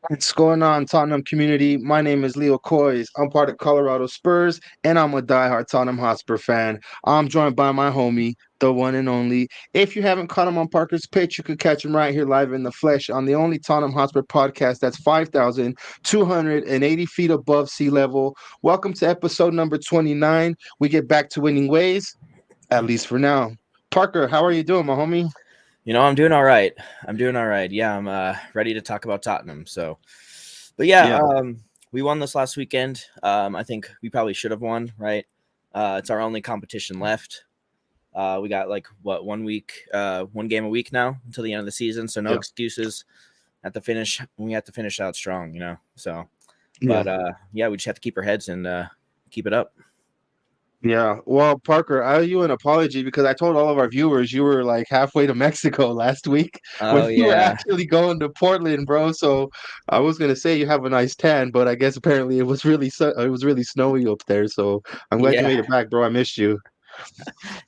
What's going on, Tottenham community? My name is Leo COYS. I'm part of Colorado Spurs, and I'm a diehard Tottenham Hotspur fan. I'm joined by my homie, the one and only. If you haven't caught him on Parker's Pitch, you could catch him right here live in the flesh on the only Tottenham Hotspur podcast that's 5,280 feet above sea level. Welcome to episode number 29. We get back to winning ways, at least for now. Parker, how are you doing, my homie? I'm doing all right. Yeah, I'm ready to talk about Tottenham. But yeah, we won this last weekend. I think we probably should have won, right? It's our only competition left. We got one game a week now until the end of the season. So no excuses. We have to finish out strong, So, but we just have to keep our heads and keep it up. Yeah. Well, Parker, I owe you an apology because I told all of our viewers you were like halfway to Mexico last week when you were actually going to Portland, bro. So I was gonna say you have a nice tan, but I guess apparently it was really snowy up there. So I'm glad you made it back, bro. I missed you.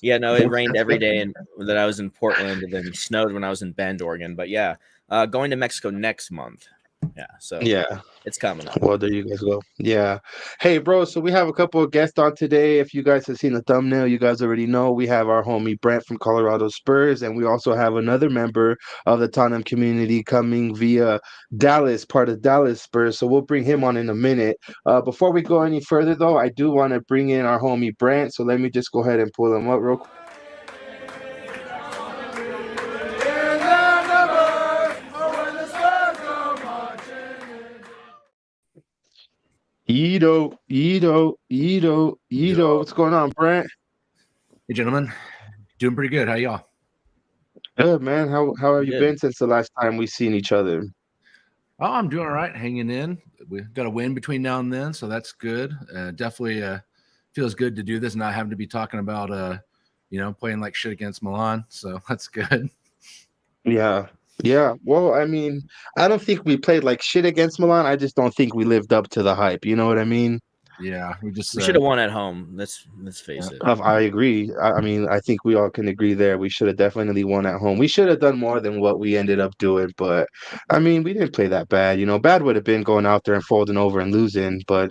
Yeah, no, it rained every day and that I was in Portland, and then it snowed when I was in Bend, Oregon. But yeah, going to Mexico next month. Yeah, so it's coming up. Well, there you guys go. Yeah. Hey, bro, so we have a couple of guests on today. If you guys have seen the thumbnail, you guys already know we have our homie Brent from Colorado Spurs, and we also have another member of the Tottenham community coming via Dallas, part of DallasSpurs. So we'll bring him on in a minute. Before we go any further, though, I do want to bring in our homie Brent. So let me just go ahead and pull him up real quick. Edo, what's going on, Brent? Hey, gentlemen. Doing pretty good. How y'all? Good, man. How have you been since the last time we seen each other? Oh, I'm doing all right, hanging in. We've got a win between now and then, so that's good. Definitely feels good to do this, not having to be talking about, playing like shit against Milan, so that's good. Yeah. Well, I mean, I don't think we played like shit against Milan. I just don't think we lived up to the hype. You know what I mean? Yeah, we should have won at home. Let's face it. I agree. I mean, I think we all can agree there. We should have definitely won at home. We should have done more than what we ended up doing, but I mean, we didn't play that bad. Bad would have been going out there and folding over and losing, but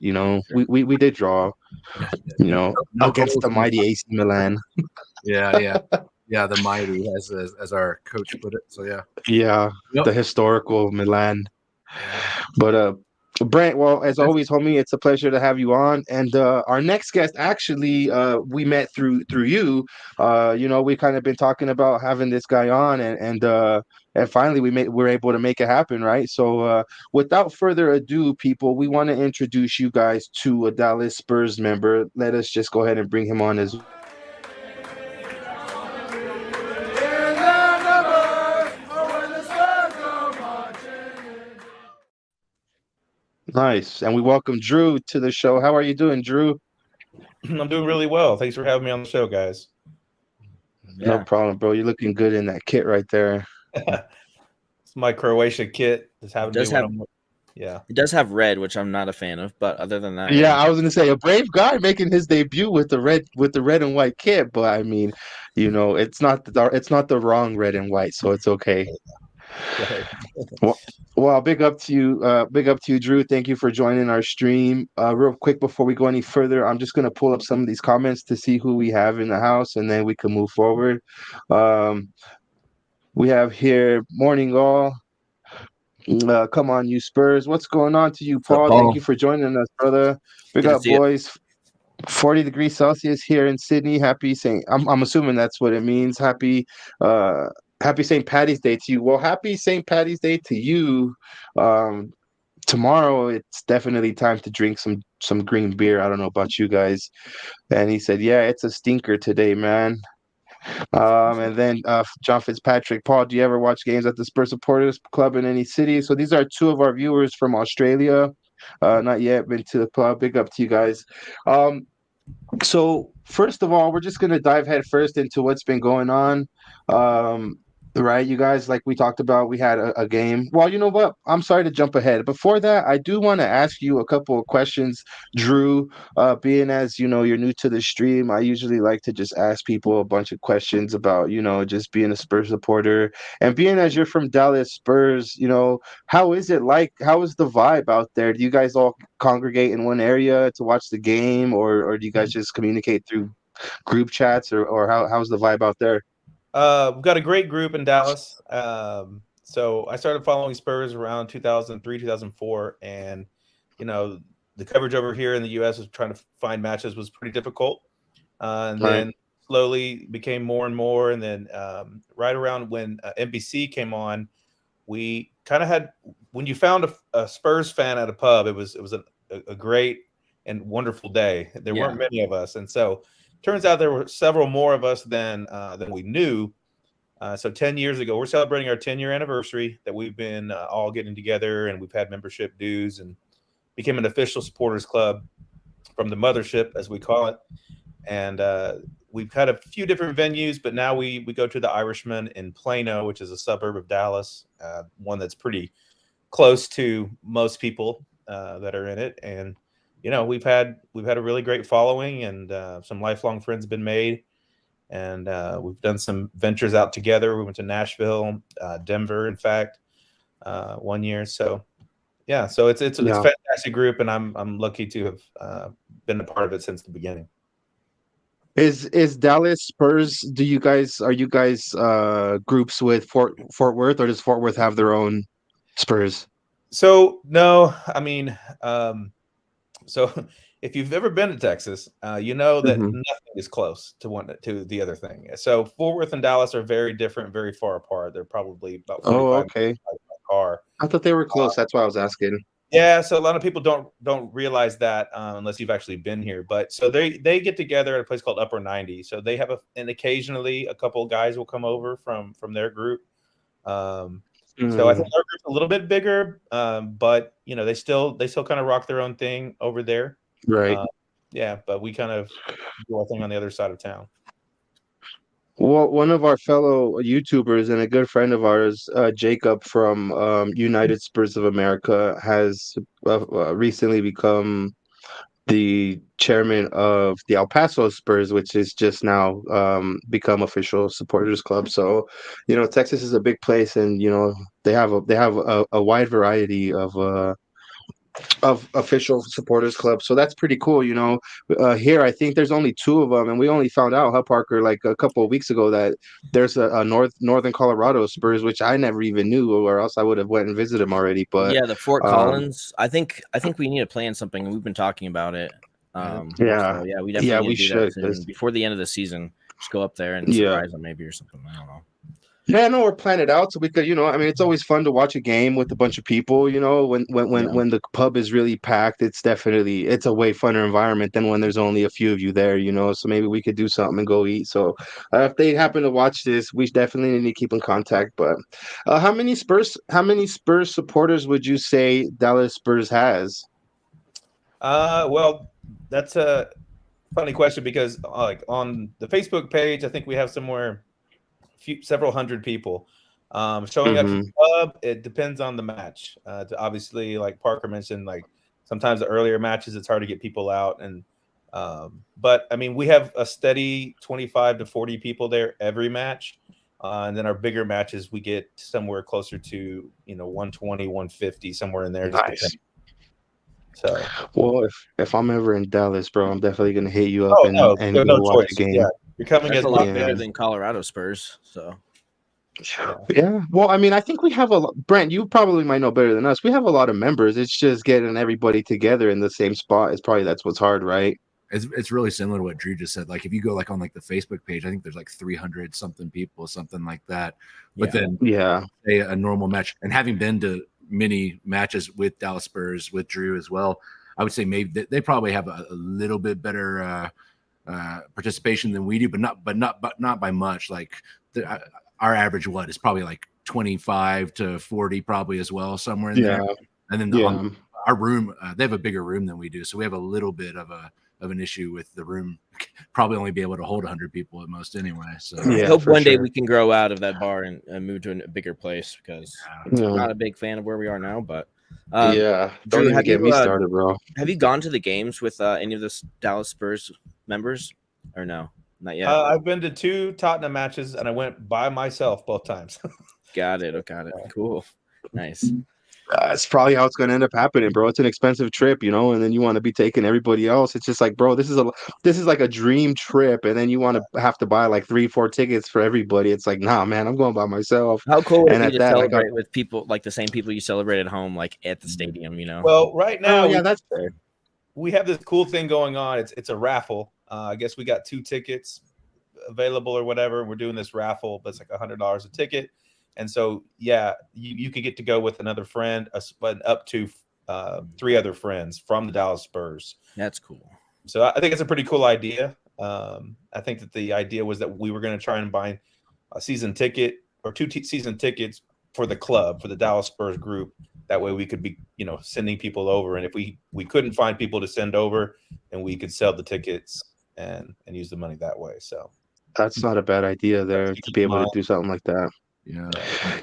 we did draw. No against the mighty AC Milan. Yeah, the mighty, as our coach put it. So the historical Milan. But Brent, well, as always, homie, it's a pleasure to have you on. And our next guest, actually, we met through you. We kind of been talking about having this guy on, and finally we're able to make it happen, right? So without further ado, people, we want to introduce you guys to a Dallas Spurs member. Let us just go ahead and bring him on as well. Nice. And we welcome Drew to the show. How are you doing, Drew? I'm doing really well. Thanks for having me on the show, guys. No problem, bro. You're looking good in that kit right there. It's my Croatia kit. It does have red, which I'm not a fan of, but other than that, I was gonna say a brave guy making his debut with the red and white kit, but I mean, it's not the wrong red and white, so it's okay. Well, big up to you, Drew. Thank you for joining our stream. Real quick before we go any further, I'm just gonna pull up some of these comments to see who we have in the house, and then we can move forward. We have here, morning all. Come on, you Spurs. What's going on to you, Paul? Thank you for joining us, brother. Big up, boys. 40 degrees Celsius here in Sydney. Happy St. I'm assuming that's what it means. Happy St. Paddy's Day to you. Well, happy St. Paddy's Day to you. Tomorrow it's definitely time to drink some green beer. I don't know about you guys. And he said, yeah, it's a stinker today, man. And then John Fitzpatrick, Paul, do you ever watch games at the Spurs Supporters Club in any city? So these are two of our viewers from Australia. Not yet been to the club. Big up to you guys. So first of all, we're just gonna dive head first into what's been going on. Right, you guys, like we talked about, we had a game. Well, you know what? I'm sorry to jump ahead. Before that, I do want to ask you a couple of questions, Drew. Being as you're new to the stream, I usually like to just ask people a bunch of questions about, just being a Spurs supporter. And being as you're from Dallas Spurs, how is it like? How is the vibe out there? Do you guys all congregate in one area to watch the game, or do you guys just communicate through group chats, or how's the vibe out there? We've got a great group in Dallas. So I started following Spurs around 2003, 2004, and the coverage over here in the U.S. was trying to find matches was pretty difficult, and Right. then slowly became more and more. And then right around when NBC came on, we kind of had when you found a Spurs fan at a pub, it was a great and wonderful day. There weren't many of us, and so. Turns out there were several more of us than we knew. So 10 years ago, we're celebrating our 10-year anniversary that we've been all getting together, and we've had membership dues and became an official supporters club from the mothership, as we call it. And we've had a few different venues, but now we go to the Irishman in Plano, which is a suburb of Dallas, one that's pretty close to most people that are in it. And we've had a really great following, and some lifelong friends have been made, and we've done some ventures out together. We went to Nashville, Denver, in fact, 1 year. So yeah, so it's a fantastic group, and I'm lucky to have been a part of it since the beginning. Is Dallas Spurs? Are you guys groups with Fort Worth, or does Fort Worth have their own Spurs? So no, I mean. So if you've ever been to Texas, you know that nothing is close to the other thing. So Fort Worth and Dallas are very different, very far apart. They're probably about 45 minutes by car. I thought they were close. That's why I was asking. Yeah, so a lot of people don't realize that unless you've actually been here. But so they get together at a place called Upper 90. So they have and occasionally a couple of guys will come over from their group. So I think our group's a little bit bigger, but they still kind of rock their own thing over there. Right. Yeah, but we kind of do our thing on the other side of town. Well, one of our fellow YouTubers and a good friend of ours, Jacob from United Spurs of America, has recently become the chairman of the El Paso Spurs, which is just now become official supporters club. So, Texas is a big place, and they have a wide variety of official supporters clubs. So that's pretty cool. Here I think there's only two of them, and we only found out, Parker, like a couple of weeks ago, that there's a northern Colorado Spurs, which I never even knew, or else I would have went and visited them already. But yeah, the Fort Collins. I think we need to plan something, and we've been talking about it. So, we definitely need to do that soon. Before the end of the season. Just go up there and surprise them, maybe, or something. I don't know. Yeah, no, we're planning it out so we could, it's always fun to watch a game with a bunch of people. When the pub is really packed, it's a way funner environment than when there's only a few of you there. So maybe we could do something and go eat. So if they happen to watch this, we definitely need to keep in contact. But how many Spurs supporters would you say Dallas Spurs has? Well, that's a funny question because on the Facebook page, I think we have several hundred people showing up to the club. It depends on the match. Obviously, like Parker mentioned, like sometimes the earlier matches, it's hard to get people out. And but I mean, we have a steady 25 to 40 people there every match. And then our bigger matches, we get somewhere closer to 120, 150, somewhere in there. Nice. So, well, if I'm ever in Dallas, bro, I'm definitely gonna hit you up and go watch the game. Yeah. You're coming as a lot better than Colorado Spurs. So yeah. Well, I mean, I think we have Brent, you probably might know better than us. We have a lot of members. It's just getting everybody together in the same spot. That's what's hard, right? It's really similar to what Drew just said. Like if you go on the Facebook page, I think there's 300 something people, something like that. But then a normal match, and having been to many matches with Dallas Spurs with Drew as well, I would say maybe they probably have a little bit better participation than we do, but not by much. Like our average is probably 25 to 40 probably as well, somewhere in there. And then our room, they have a bigger room than we do, so we have a little bit of a of an issue with the room. Probably only be able to hold 100 people at most anyway. So I hope one day we can grow out of that bar and move to a bigger place, because I'm not a big fan of where we are now. But don't Drew, even get me started, bro. Have you gone to the games with any of the Dallas Spurs members, or no? Not yet. I've been to 2 Tottenham matches, and I went by myself both times. Got it. Cool. Nice. It's probably how it's going to end up happening, bro. It's an expensive trip, you know, and then you want to be taking everybody else. It's just like, bro, this is like a dream trip, and then you want to have to buy like 3-4 tickets for everybody. It's like, nah, man, I'm going by myself. How cool would and it be to that, celebrate with people, like the same people you celebrate at home, like at the stadium, you know? Well, right now, that's fair. We have this cool thing going on. It's a raffle. I guess we got 2 tickets available or whatever. We're doing this raffle, but it's like $100 a ticket. And so, yeah, you could get to go with another friend, up to 3 other friends from the Dallas Spurs. That's cool. So I think it's a pretty cool idea. I think that the idea was that we were going to try and buy a season ticket or 2 season tickets for the club, for the Dallas Spurs group. That way we could be, you know, sending people over. And if we couldn't find people to send over, then we could sell the tickets and use the money that way. So that's not a bad idea there, to be able to do something like that.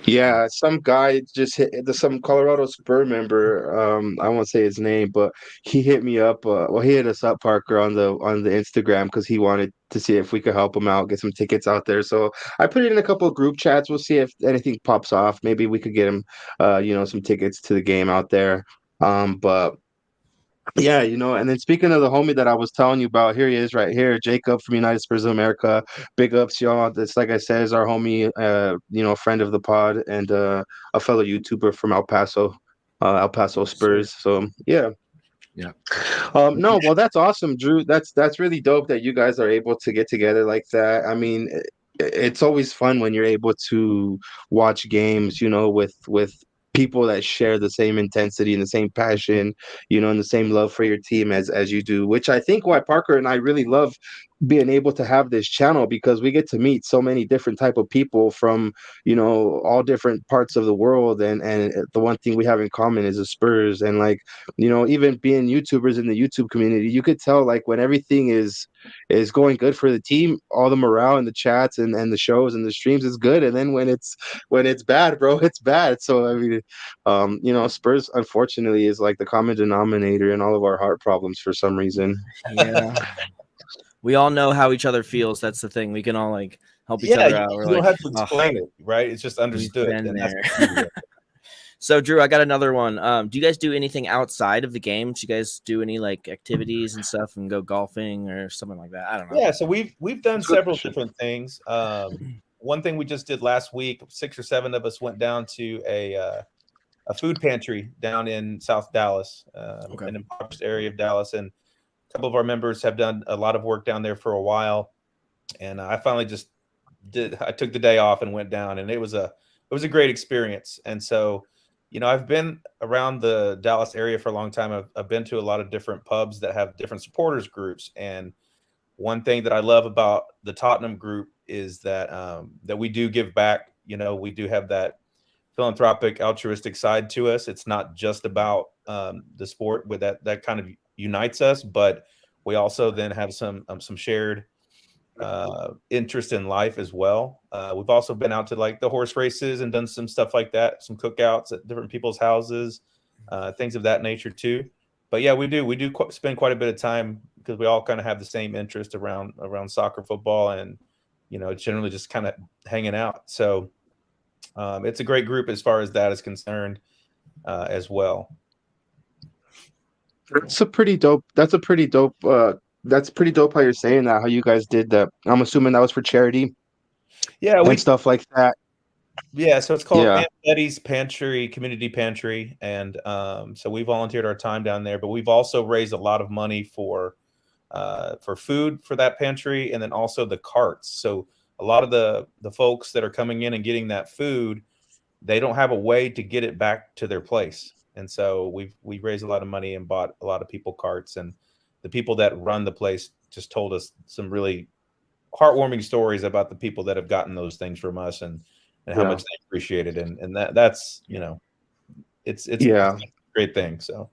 Yeah. Some guy just some Colorado Spur member. I won't say his name, but he hit me up. He hit us up, Parker, on the Instagram, because he wanted to see if we could help him out, get some tickets out there. So I put it in a couple of group chats. We'll see if anything pops off. Maybe we could get him, some tickets to the game out there. But yeah, you know, and then speaking of the homie that I was telling you about, here he is right here, Jacob from United Spurs of America. Big ups, y'all. This, like I said, is our homie, friend of the pod, and a fellow YouTuber from El Paso Spurs. So yeah. No, well, that's awesome, Drew. That's really dope that you guys are able to get together like that. I mean, it's always fun when you're able to watch games, you know, with people that share the same intensity and the same passion, you know, and the same love for your team as you do, which I think why Parker and I really love being able to have this channel, because we get to meet so many different type of people from, you know, all different parts of the world, and the one thing we have in common is the Spurs. And like, you know, even being YouTubers in the YouTube community, you could tell like when everything is going good for the team, all the morale in the chats and the shows and the streams is good, and then when it's bad, bro, it's bad. So I mean, you know, Spurs unfortunately is like the common denominator in all of our heart problems for some reason. Yeah. We all know how each other feels. That's the thing. We can all like help each other out. You don't have to explain it, right? It's just understood. And that's So Drew, I got another one. Do you guys do anything outside of the games? Do you guys do any like activities and stuff, and go golfing or something like that? I don't know. Yeah, so we've done several different things. One thing we just did last week, 6 or 7 of us went down to a food pantry down in South Dallas, an impoverished area of Dallas, and a couple of our members have done a lot of work down there for a while. And I finally I took the day off and went down, and it was a great experience. And so, you know, I've been around the Dallas area for a long time. I've been to a lot of different pubs that have different supporters groups. And one thing that I love about the Tottenham group is that that we do give back. You know, we do have that philanthropic, altruistic side to us. It's not just about the sport, with that kind of unites us, but we also then have some shared interest in life as well. We've also been out to like the horse races and done some stuff like that, some cookouts at different people's houses, things of that nature too. But yeah, we do spend quite a bit of time, because we all kind of have the same interest around soccer, football, and, you know, generally just kind of hanging out. So it's a great group as far as that is concerned as well. That's pretty dope how you're saying that, how you guys did that. I'm assuming that was for charity. Yeah, and stuff like that. Yeah, so it's called Aunt Betty's Pantry, Community Pantry, and so we volunteered our time down there, but we've also raised a lot of money for food for that pantry, and then also the carts. So a lot of the folks that are coming in and getting that food, they don't have a way to get it back to their place. And so we raised a lot of money and bought a lot of people carts, and the people that run the place just told us some really heartwarming stories about the people that have gotten those things from us, and how much they appreciate it. And that's, you know, it's a great thing. So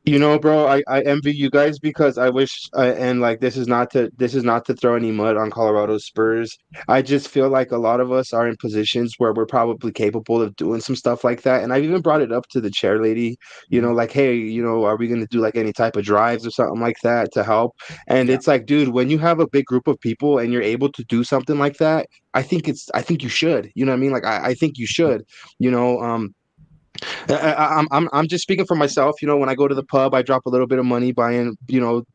You know, bro, I envy you guys because I wish and like this is not to throw any mud on Colorado Spurs. I just feel like a lot of us are in positions where we're probably capable of doing some stuff like that. And I've even brought it up to the chair lady, like, hey, are we gonna do like any type of drives or something like that to help? And Yeah. it's like, dude, when you have a big group of people and you're able to do something like that, I think you should. You know what I mean? Like I think you should, you know. I'm just speaking for myself. When I go to the pub, I drop a little bit of money buying,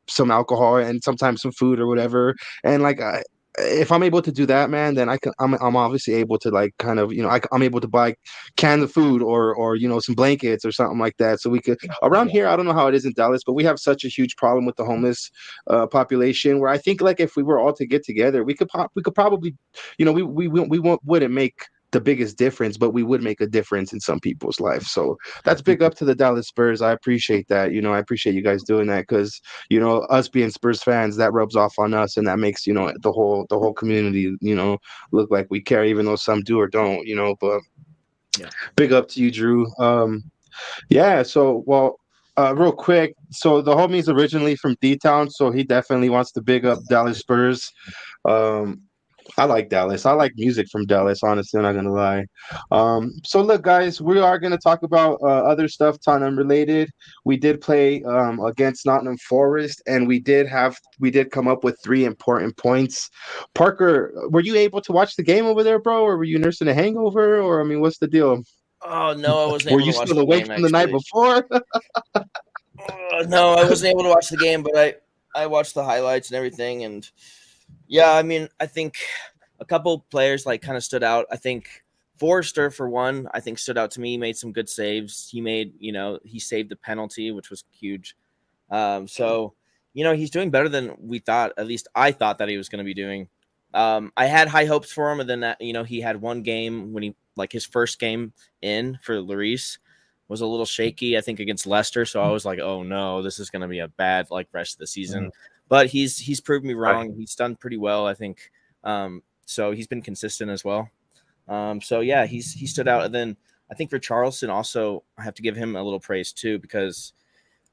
some alcohol and sometimes some food or whatever. And like, if I'm able to do that, man, then I'm obviously able to like kind of, I'm able to buy cans of food or some blankets or something like that. So we could around here. I don't know how it is in Dallas, but we have such a huge problem with the homeless population. Where I think like if we were all to get together, we could probably, wouldn't make the biggest difference, but we would make a difference in some people's life. So that's big up to the Dallas Spurs. I appreciate that. I appreciate you guys doing that because us being Spurs fans, that rubs off on us, and that makes the whole community look like we care, even though some do or don't. But Yeah. big up to you, Drew. Yeah. So well. Real quick, so the homie's originally from D-Town, so he definitely wants to big up Dallas Spurs. Um, I like Dallas. I like music from Dallas, honestly, I'm not gonna lie. So look, guys, we are gonna talk about other stuff Tottenham related. We did play against Nottingham Forest, and we did come up with 3 important points. Parker, were you able to watch the game over there, bro, or were you nursing a hangover, or I mean, what's the deal? Oh no, I wasn't Were able you to watch still the awake game from the night actually. before? No, I wasn't able to watch the game, but I watched the highlights and everything, and yeah, I mean, I think a couple players like kind of stood out. I think Forrester, for one, I think stood out to me. He made some good saves. He saved the penalty, which was huge. So he's doing better than we thought. At least I thought that he was going to be doing. I had high hopes for him, and then that he had one game when his first game in for Lloris was a little shaky, I think, against Leicester. So I was like, oh no, this is going to be a bad rest of the season. But he's proved me wrong. Right. He's done pretty well, I think. So he's been consistent as well. So yeah, he stood out. And then I think for Charleston also, I have to give him a little praise too, because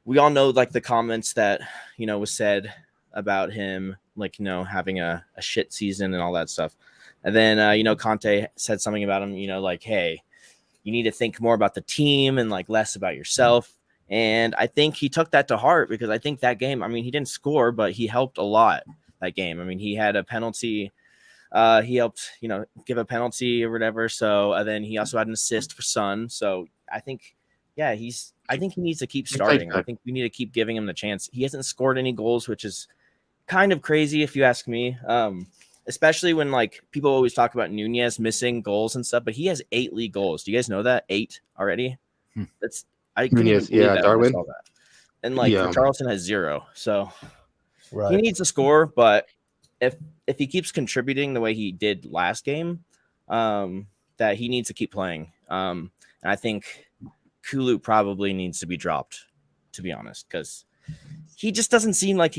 we all know the comments that was said about him, having a shit season and all that stuff. And then Conte said something about him, hey, you need to think more about the team and less about yourself. And I think he took that to heart, because I think that game, I mean, he didn't score, but he helped a lot that game. I mean, he had a penalty. He helped, give a penalty or whatever. So then he also had an assist for Son. So I think, yeah, I think he needs to keep starting. I think we need to keep giving him the chance. He hasn't scored any goals, which is kind of crazy if you ask me. Especially when people always talk about Nunez missing goals and stuff, but he has 8 league goals. Do you guys know that? 8 already? That's I couldn't even believe that Darwin. when I saw that. And Charleston has 0. So he needs to score, but if he keeps contributing the way he did last game, that he needs to keep playing. And I think Kulu probably needs to be dropped, to be honest, because he just doesn't seem like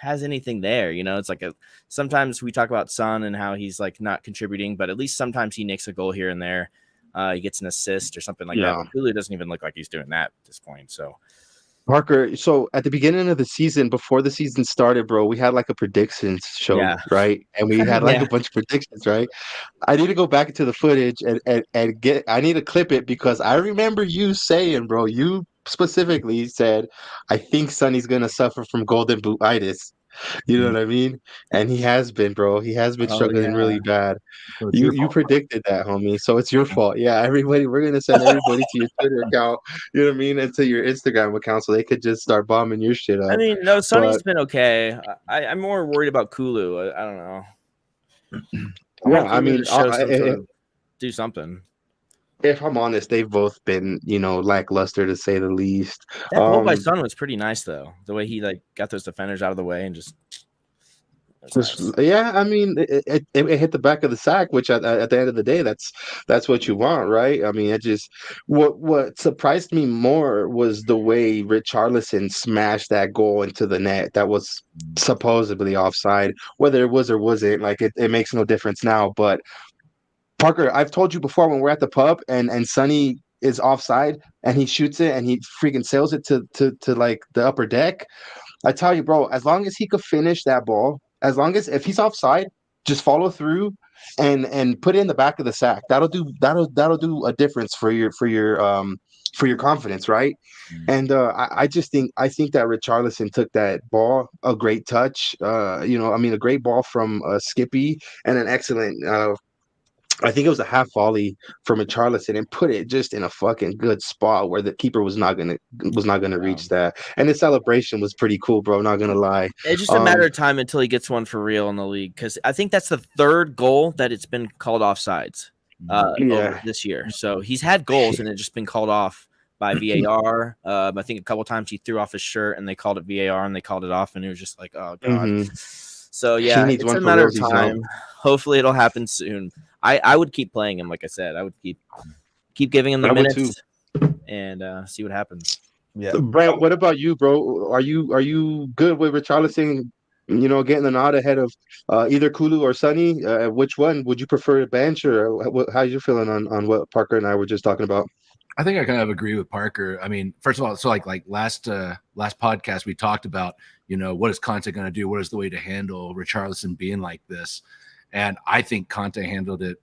has anything there. It's sometimes we talk about Son and how he's not contributing, but at least sometimes he nicks a goal here and there. He gets an assist or something like that. But Kulu doesn't even look like he's doing that at this point. So Parker, so at the beginning of the season, before the season started, bro, we had a predictions show, right? And we had a bunch of predictions, right? I need to go back into the footage and I need to clip it, because I remember you saying, bro, you specifically said, I think Sonny's gonna suffer from golden bootitis. You know what I mean? And he has been, bro. He has been struggling really bad. So You predicted that, homie. So it's your fault. Yeah, everybody, we're gonna send everybody to your Twitter account. You know what I mean? And to your Instagram account, so they could just start bombing your shit up. I mean, no, Sonny's been okay. I'm more worried about Kulu. I don't know. I mean, do something. If I'm honest, they've both been, lackluster to say the least. That goal by Son was pretty nice, though. The way he got those defenders out of the way and just nice. Yeah, I mean, it hit the back of the sack, which at the end of the day, that's what you want, right? I mean, it just what surprised me more was the way Richarlison smashed that goal into the net. That was supposedly offside. Whether it was or wasn't, it makes no difference now. But Parker, I've told you before, when we're at the pub and Sonny is offside and he shoots it and he freaking sails it to like the upper deck. I tell you, bro, as long as he could finish that ball, as long as if he's offside, just follow through and put it in the back of the sack. That'll do a difference for your confidence, right? And I think that Richarlison took that ball, a great touch, a great ball from Skippy and an excellent I think it was a half volley from Richarlison and put it just in a fucking good spot where the keeper was not gonna reach that. And the celebration was pretty cool, bro. Not gonna lie. It's just a matter of time until he gets one for real in the league, because I think that's the third goal that it's been called offsides over this year. So he's had goals and it's just been called off by VAR. I think a couple times he threw off his shirt and they called it VAR and they called it off, and it was just like, oh god. So yeah, it's a matter of time. Hopefully it'll happen soon. I would keep playing him, like I said. I would keep giving him the minutes and see what happens. Yeah, Brent, what about you, bro? Are you good with Richarlison? Getting the nod ahead of either Kulu or Sonny? Which one would you prefer to bench, or how you feeling on what Parker and I were just talking about? I think I kind of agree with Parker. I mean, first of all, so like last podcast we talked about, what is Conte going to do? What is the way to handle Richarlison being like this? And I think Conte handled it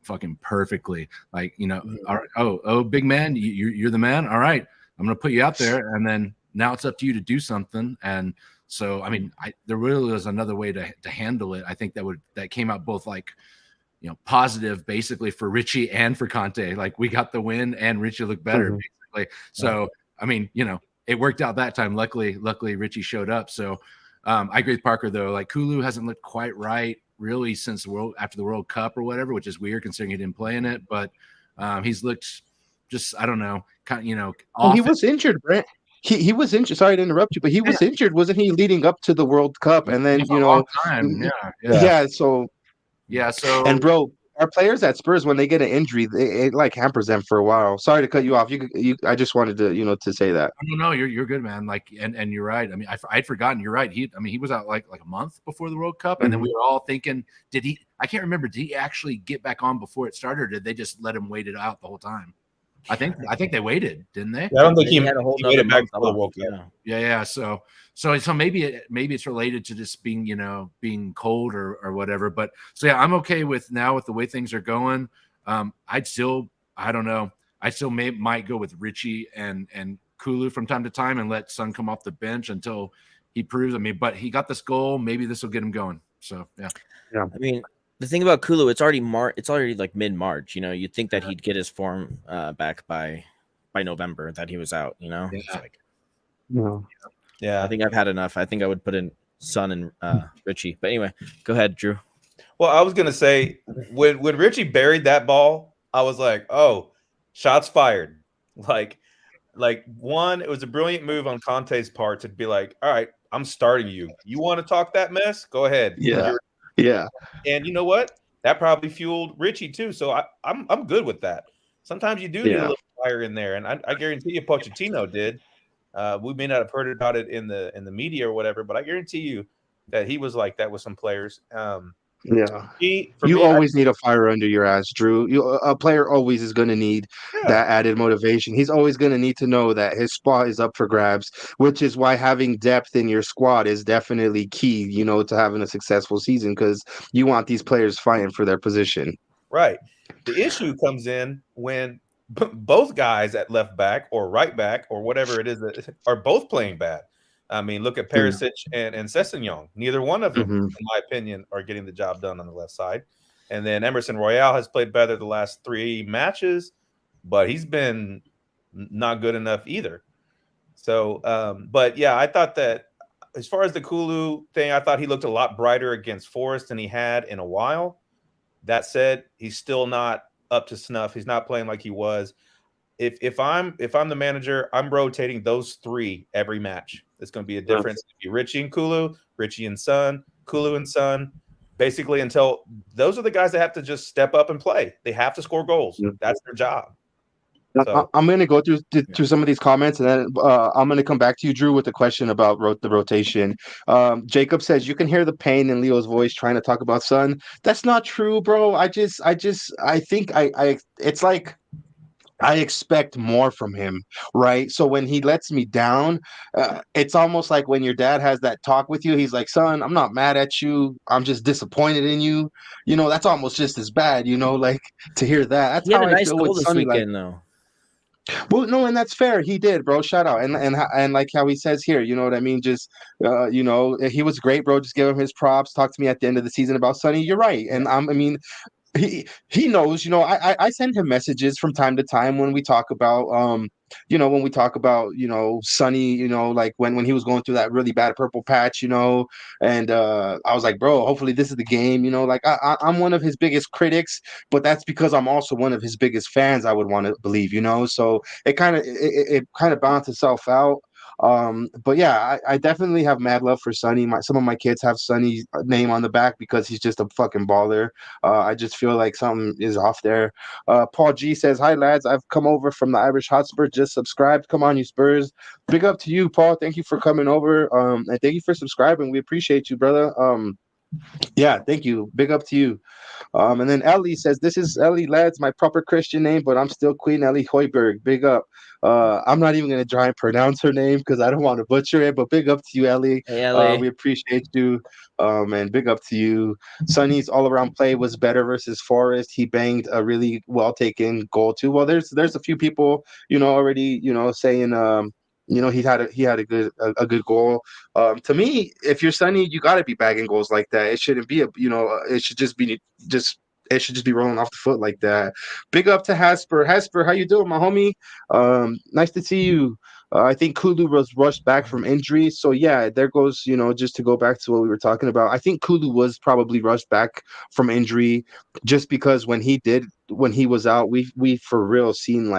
fucking perfectly. Like, big man, you're the man. All right, I'm going to put you out there, and then now it's up to you to do something. And so, I mean, there really was another way to handle it. I think that came out both like, positive basically for Richie and for Conte. Like, we got the win and Richie looked better basically. So, I mean, it worked out that time. Luckily Richie showed up. So I agree with Parker though. Like, Kulu hasn't looked quite right really since after the World Cup or whatever, which is weird considering he didn't play in it. But he's looked just, I don't know, kind of, he was injured, Brent. He was injured. Sorry to interrupt you, but he was injured, wasn't he, leading up to the World Cup? And then So and bro, our players at Spurs, when they get an injury, it like hampers them for a while. Sorry to cut you off. I just wanted to to say that. No, you're good, man. Like, and you're right. I mean, I'd forgotten. You're right. He was out like a month before the World Cup, and then we were all thinking, did he? I can't remember. Did he actually get back on before it started, or did they just let him wait it out the whole time? I think they waited, didn't they? I don't think he had a whole he waited back for the World Cup. Yeah. So maybe it's related to just being cold or whatever. But so yeah, I'm okay with the way things are going. I don't know. I still might go with Richie and Kulu from time to time and let Son come off the bench until he proves. I mean, but he got this goal. Maybe this will get him going. So yeah. I mean, the thing about Kulu, it's already like mid-March. You'd think that he'd get his form back by November that he was out. Yeah. I think I've had enough. I think I would put in Son and Richie. But anyway, go ahead, Drew. Well, I was gonna say when Richie buried that ball, I was like, oh, shots fired. Like one, it was a brilliant move on Conte's part to be like, all right, I'm starting you. You want to talk that mess? Go ahead. Yeah. And you know what? That probably fueled Richie too. So I'm good with that. Sometimes you do need a little fire in there, and I guarantee you Pochettino did. We may not have heard about it in the media or whatever, but I guarantee you that he was like that with some players. You always need a fire under your ass, Drew. A player always is going to need that added motivation. He's always going to need to know that his spot is up for grabs, which is why having depth in your squad is definitely key, to having a successful season, because you want these players fighting for their position. Right. The issue comes in when both guys at left back or right back or whatever it is are both playing bad. I mean, look at Perisic and Sessegnon. Neither one of them, in my opinion, are getting the job done on the left side. And then Emerson Royale has played better the last 3 matches, but he's been not good enough either. So, but yeah, I thought that as far as the Kulu thing, I thought he looked a lot brighter against Forrest than he had in a while. That said, he's still not up to snuff. He's not playing like he was. If I'm the manager, I'm rotating those 3 every match. It's going to be a difference. It'll be Richie and Kulu, Richie and Son, Kulu and Son, basically until those are the guys that have to just step up and play. They have to score goals. That's their job. So. I'm going to go through some of these comments, and then I'm going to come back to you, Drew, with the question about the rotation. Jacob says you can hear the pain in Leo's voice trying to talk about Son. That's not true, bro. I think it's like I expect more from him, right? So when he lets me down, it's almost like when your dad has that talk with you. He's like, "Son, I'm not mad at you. I'm just disappointed in you." That's almost just as bad. Like to hear that. That's He had how a I nice feel with goal this Sonny. Like, weekend, though. well, no, and that's fair. He did, bro. Shout out, and like how he says here, you know what I mean? Just, he was great, bro. Just give him his props. Talk to me at the end of the season about Sonny. You're right, and I mean, he knows. I send him messages from time to time when we talk about Sonny, like when he was going through that really bad purple patch, and I was like, bro, hopefully this is the game. Like I'm one of his biggest critics, but that's because I'm also one of his biggest fans, I would want to believe. So it kind of balanced itself out. But yeah, I definitely have mad love for Sonny. Some of my kids have Sonny's name on the back because he's just a fucking baller. I just feel like something is off there. Paul G says, "Hi lads, I've come over from the Irish Hotspur. Just subscribed. Come on, you Spurs. Big up to you, Paul. Thank you for coming over. And thank you for subscribing. We appreciate you, brother. Yeah, thank you. Big up to you." And then Ellie says, "This is Ellie lads, my proper Christian name, but I'm still Queen Ellie Hoiberg. Big up." I'm not even gonna try and pronounce her name because I don't want to butcher it, but big up to you, Ellie. Hey, Ellie. We appreciate you. And big up to you. Sonny's all-around play was better versus Forrest. He banged a really well-taken goal too. Well, there's a few people, already, saying he had a good goal. To me, if you're Sonny, you got to be bagging goals like that. It shouldn't be it should just be it should just be rolling off the foot like that. Big up to Hotspur. Hotspur, how you doing, my homie? Nice to see you. I think Kulu was rushed back from injury. So yeah, there goes, just to go back to what we were talking about. I think Kulu was probably rushed back from injury just because when he was out, we for real seen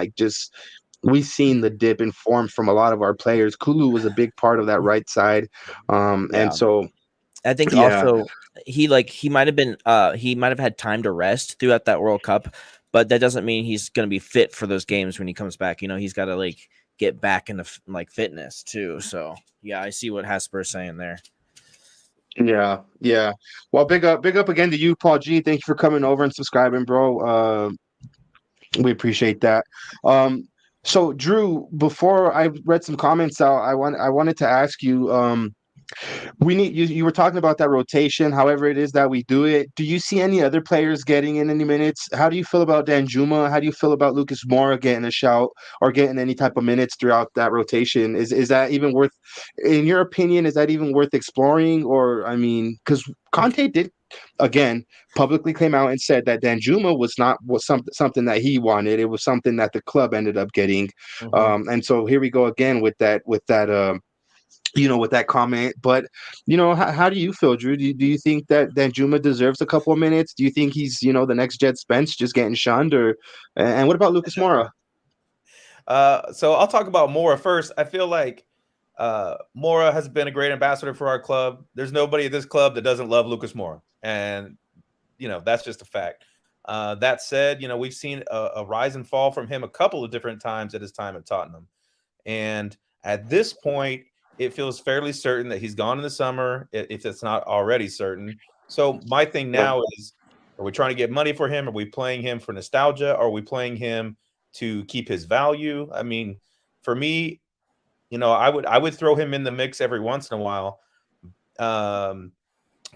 we've seen the dip in form from a lot of our players. Kulu was a big part of that right side. And so I think also he might have had time to rest throughout that World Cup, but that doesn't mean he's going to be fit for those games when he comes back. He's got to get back into fitness too. So yeah, I see what Hotspur is saying there. Yeah. Well, big up again to you, Paul G. Thank you for coming over and subscribing, bro. We appreciate that. So Drew, before I read some comments out, I wanted to ask you, we need you were talking about that rotation, however it is that we do it. Do you see any other players getting in any minutes? How do you feel about Danjuma? How do you feel about Lucas Moura getting a shout or getting any type of minutes throughout that rotation? Is that even worth, in your opinion, is that even worth exploring? Or because Conte did again publicly came out and said that Danjuma was something that he wanted. It was something that the club ended up getting. And so here we go again with that with that comment. But how do you feel, Drew? Do you think that Danjuma deserves a couple of minutes? Do you think he's the next Jet Spence just getting shunned? And what about Lucas Moura? So I'll talk about Moura first. I feel like Moura has been a great ambassador for our club. There's nobody at this club that doesn't love Lucas Moura, and that's just a fact. That said, we've seen a rise and fall from him a couple of different times at his time at Tottenham, and at this point, it feels fairly certain that he's gone in the summer, if it's not already certain. So my thing now is, are we trying to get money for him? Are we playing him for nostalgia? Are we playing him to keep his value? I mean, for me, I would throw him in the mix every once in a while. The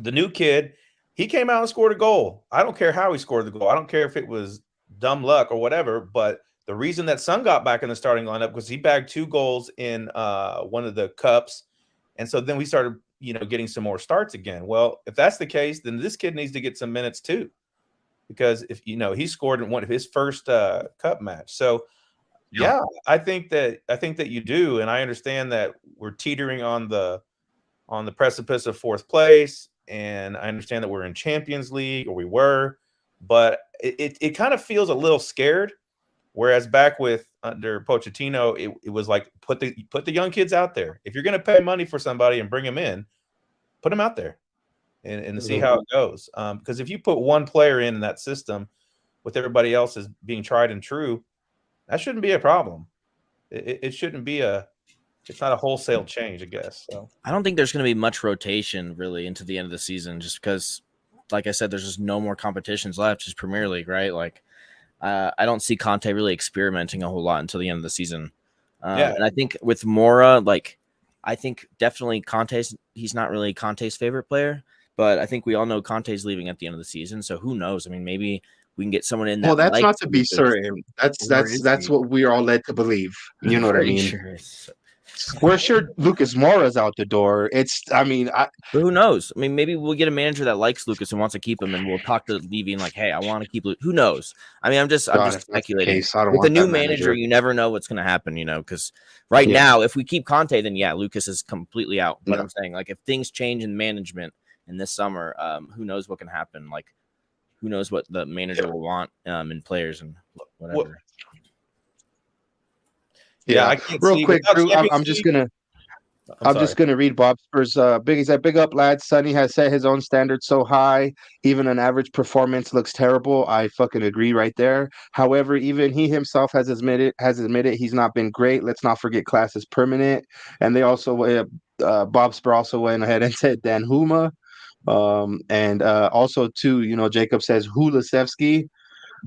new kid, he came out and scored a goal. I don't care how he scored the goal. I don't care if it was dumb luck or whatever, but the reason that Son got back in the starting lineup was he bagged 2 goals in one of the cups. And so then we started, getting some more starts again. Well, if that's the case, then this kid needs to get some minutes too, because if he scored in one of his first cup match. So yeah, I think that you do. And I understand that we're teetering on the precipice of 4th place. And I understand that we're in Champions League, or we were, but it kind of feels a little scared. Whereas back under Pochettino, it was like put the young kids out there. If you're going to pay money for somebody and bring them in, put them out there and see how it goes. Because if you put one player in that system with everybody else as being tried and true, that shouldn't be a problem. It shouldn't be it's not a wholesale change, I guess. So I don't think there's going to be much rotation really into the end of the season, just because, like I said, there's just no more competitions left. Just Premier League, right? I don't see Conte really experimenting a whole lot until the end of the season. And I think with Mora, like, I think definitely he's not really Conte's favorite player, but I think we all know Conte's leaving at the end of the season. So who knows? I mean, maybe we can get someone in that. Well, that's not likes to be Lucas. certain. That's what we are all led to believe. You know what I Pretty mean? sure. We're sure Lucas Moura's out the door. But who knows? I mean, maybe we'll get a manager that likes Lucas and wants to keep him, and we'll talk to Levy and like, hey, I want to keep Lucas. Who knows? I mean, I'm just speculating. With a new manager, you never know what's going to happen, you know, because now, if we keep Conte, then yeah, Lucas is completely out. But I'm saying, like, if things change in management in this summer, who knows what can happen? Like, who knows what the manager will want in players and whatever. Yeah, I can't real quick, Drew. I'm just gonna read Bob Spurs. Big up, lads. Sonny has set his own standards so high, even an average performance looks terrible. I fucking agree right there. However, even he himself has admitted he's not been great. Let's not forget class is permanent. And they also Bob Spur also went ahead and said Dan Huma. And also too, you know, Jacob says Hulasevsky.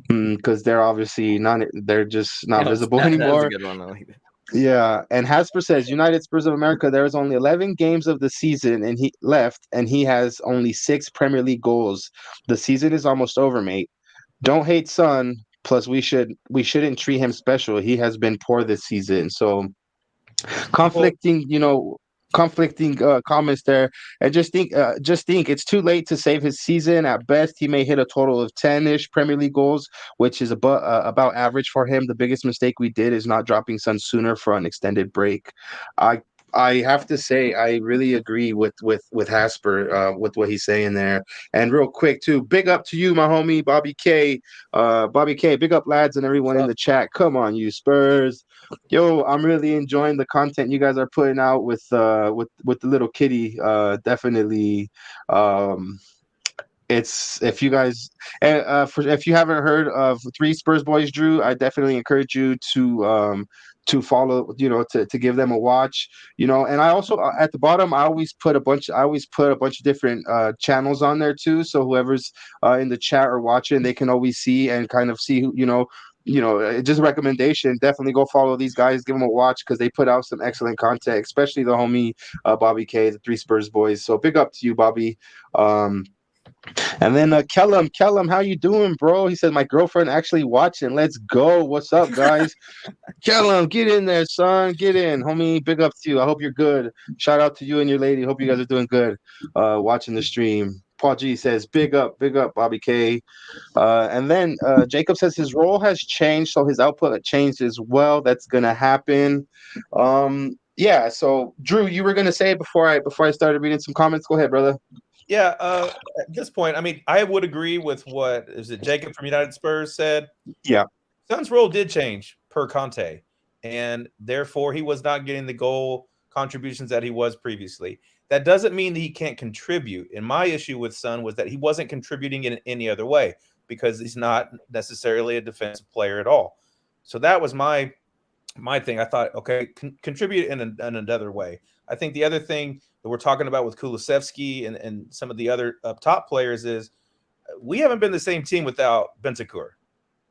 Because they're just not visible anymore. That's a good one. I like that. Yeah, and Hotspur says United Spurs of America. There is only 11 games of the season, and he has only 6 Premier League goals. The season is almost over, mate. Don't hate Son. Plus, we shouldn't treat him special. He has been poor this season. So, conflicting comments there. And just think it's too late to save his season. At best, he may hit a total of 10-ish Premier League goals, which is about average for him. The biggest mistake we did is not dropping Son sooner for an extended break. I have to say I really agree with Hotspur with what he's saying there. And real quick too, big up to you, my homie Bobby K. Big up, lads, and everyone in the chat. Come on, you Spurs. Yo, I'm really enjoying the content you guys are putting out with the little kitty. Definitely. It's if you guys if you haven't heard of 3 Spurs Boys, Drew, I definitely encourage you to follow, you know, to give them a watch, you know. And I also at the bottom I always put a bunch of different channels on there too, so whoever's in the chat or watching, they can always see and kind of see who, you know, just a recommendation. Definitely go follow these guys, give them a watch, because they put out some excellent content, especially the homie Bobby K, the 3 Spurs Boys. So big up to you, Bobby. And then Kellum, how you doing, bro? He said my girlfriend actually watching. Let's go. What's up, guys? Kellum, get in there, son. Get in, homie. Big up to you. I hope you're good. Shout out to you and your lady. Hope you guys are doing good watching the stream. Paul G says big up, Bobby K. And then Jacob says his role has changed, so his output changed as well. That's gonna happen. Yeah. So Drew, you were gonna say it before I started reading some comments. Go ahead, brother. Yeah, at this point, I mean, I would agree with what Jacob from United Spurs said. Yeah. Son's role did change per Conte, and therefore he was not getting the goal contributions that he was previously. That doesn't mean that he can't contribute. And my issue with Son was that he wasn't contributing in any other way, because he's not necessarily a defensive player at all. So that was my thing. I thought, okay, contribute in another way. I think the other thing that we're talking about with Kulusevski and some of the other up top players is we haven't been the same team without Bentancur.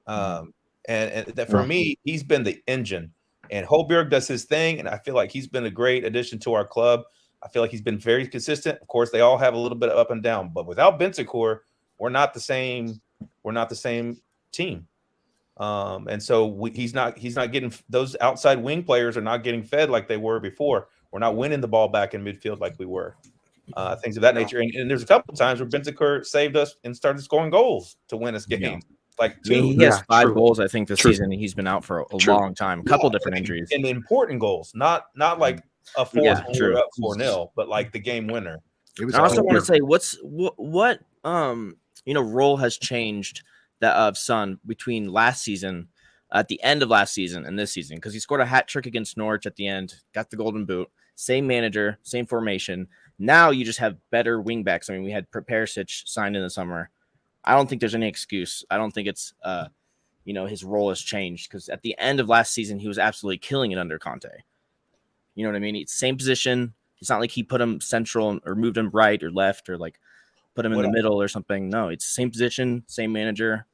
And that for me, he's been the engine. And Holberg does his thing, and I feel like he's been a great addition to our club. I feel like he's been very consistent. Of course, they all have a little bit of up and down, but without Bentancur, we're not the same. We're not the same team. And so he's not getting, those outside wing players are not getting fed like they were before. We're not winning the ball back in midfield like we were. Things of that nature. And there's a couple of times where Bentancur saved us and started scoring goals to win us games. Yeah. Like 2. He has 5 goals, I think, this season. He's been out for a long time. A couple different injuries. And important goals, not like a 4-4-0, but like the game winner. I also want to say, what role has changed that of Son between last season, at the end of last season, and this season? Because he scored a hat trick against Norwich at the end, got the golden boot, same manager, same formation. Now you just have better wingbacks. I mean, we had Perisic signed in the summer. I don't think there's any excuse. I don't think it's his role has changed, because at the end of last season he was absolutely killing it under Conte. You know what I mean? It's same position. It's not like he put him central or moved him right or left or like put him in the middle or something. No, it's the same position, same manager.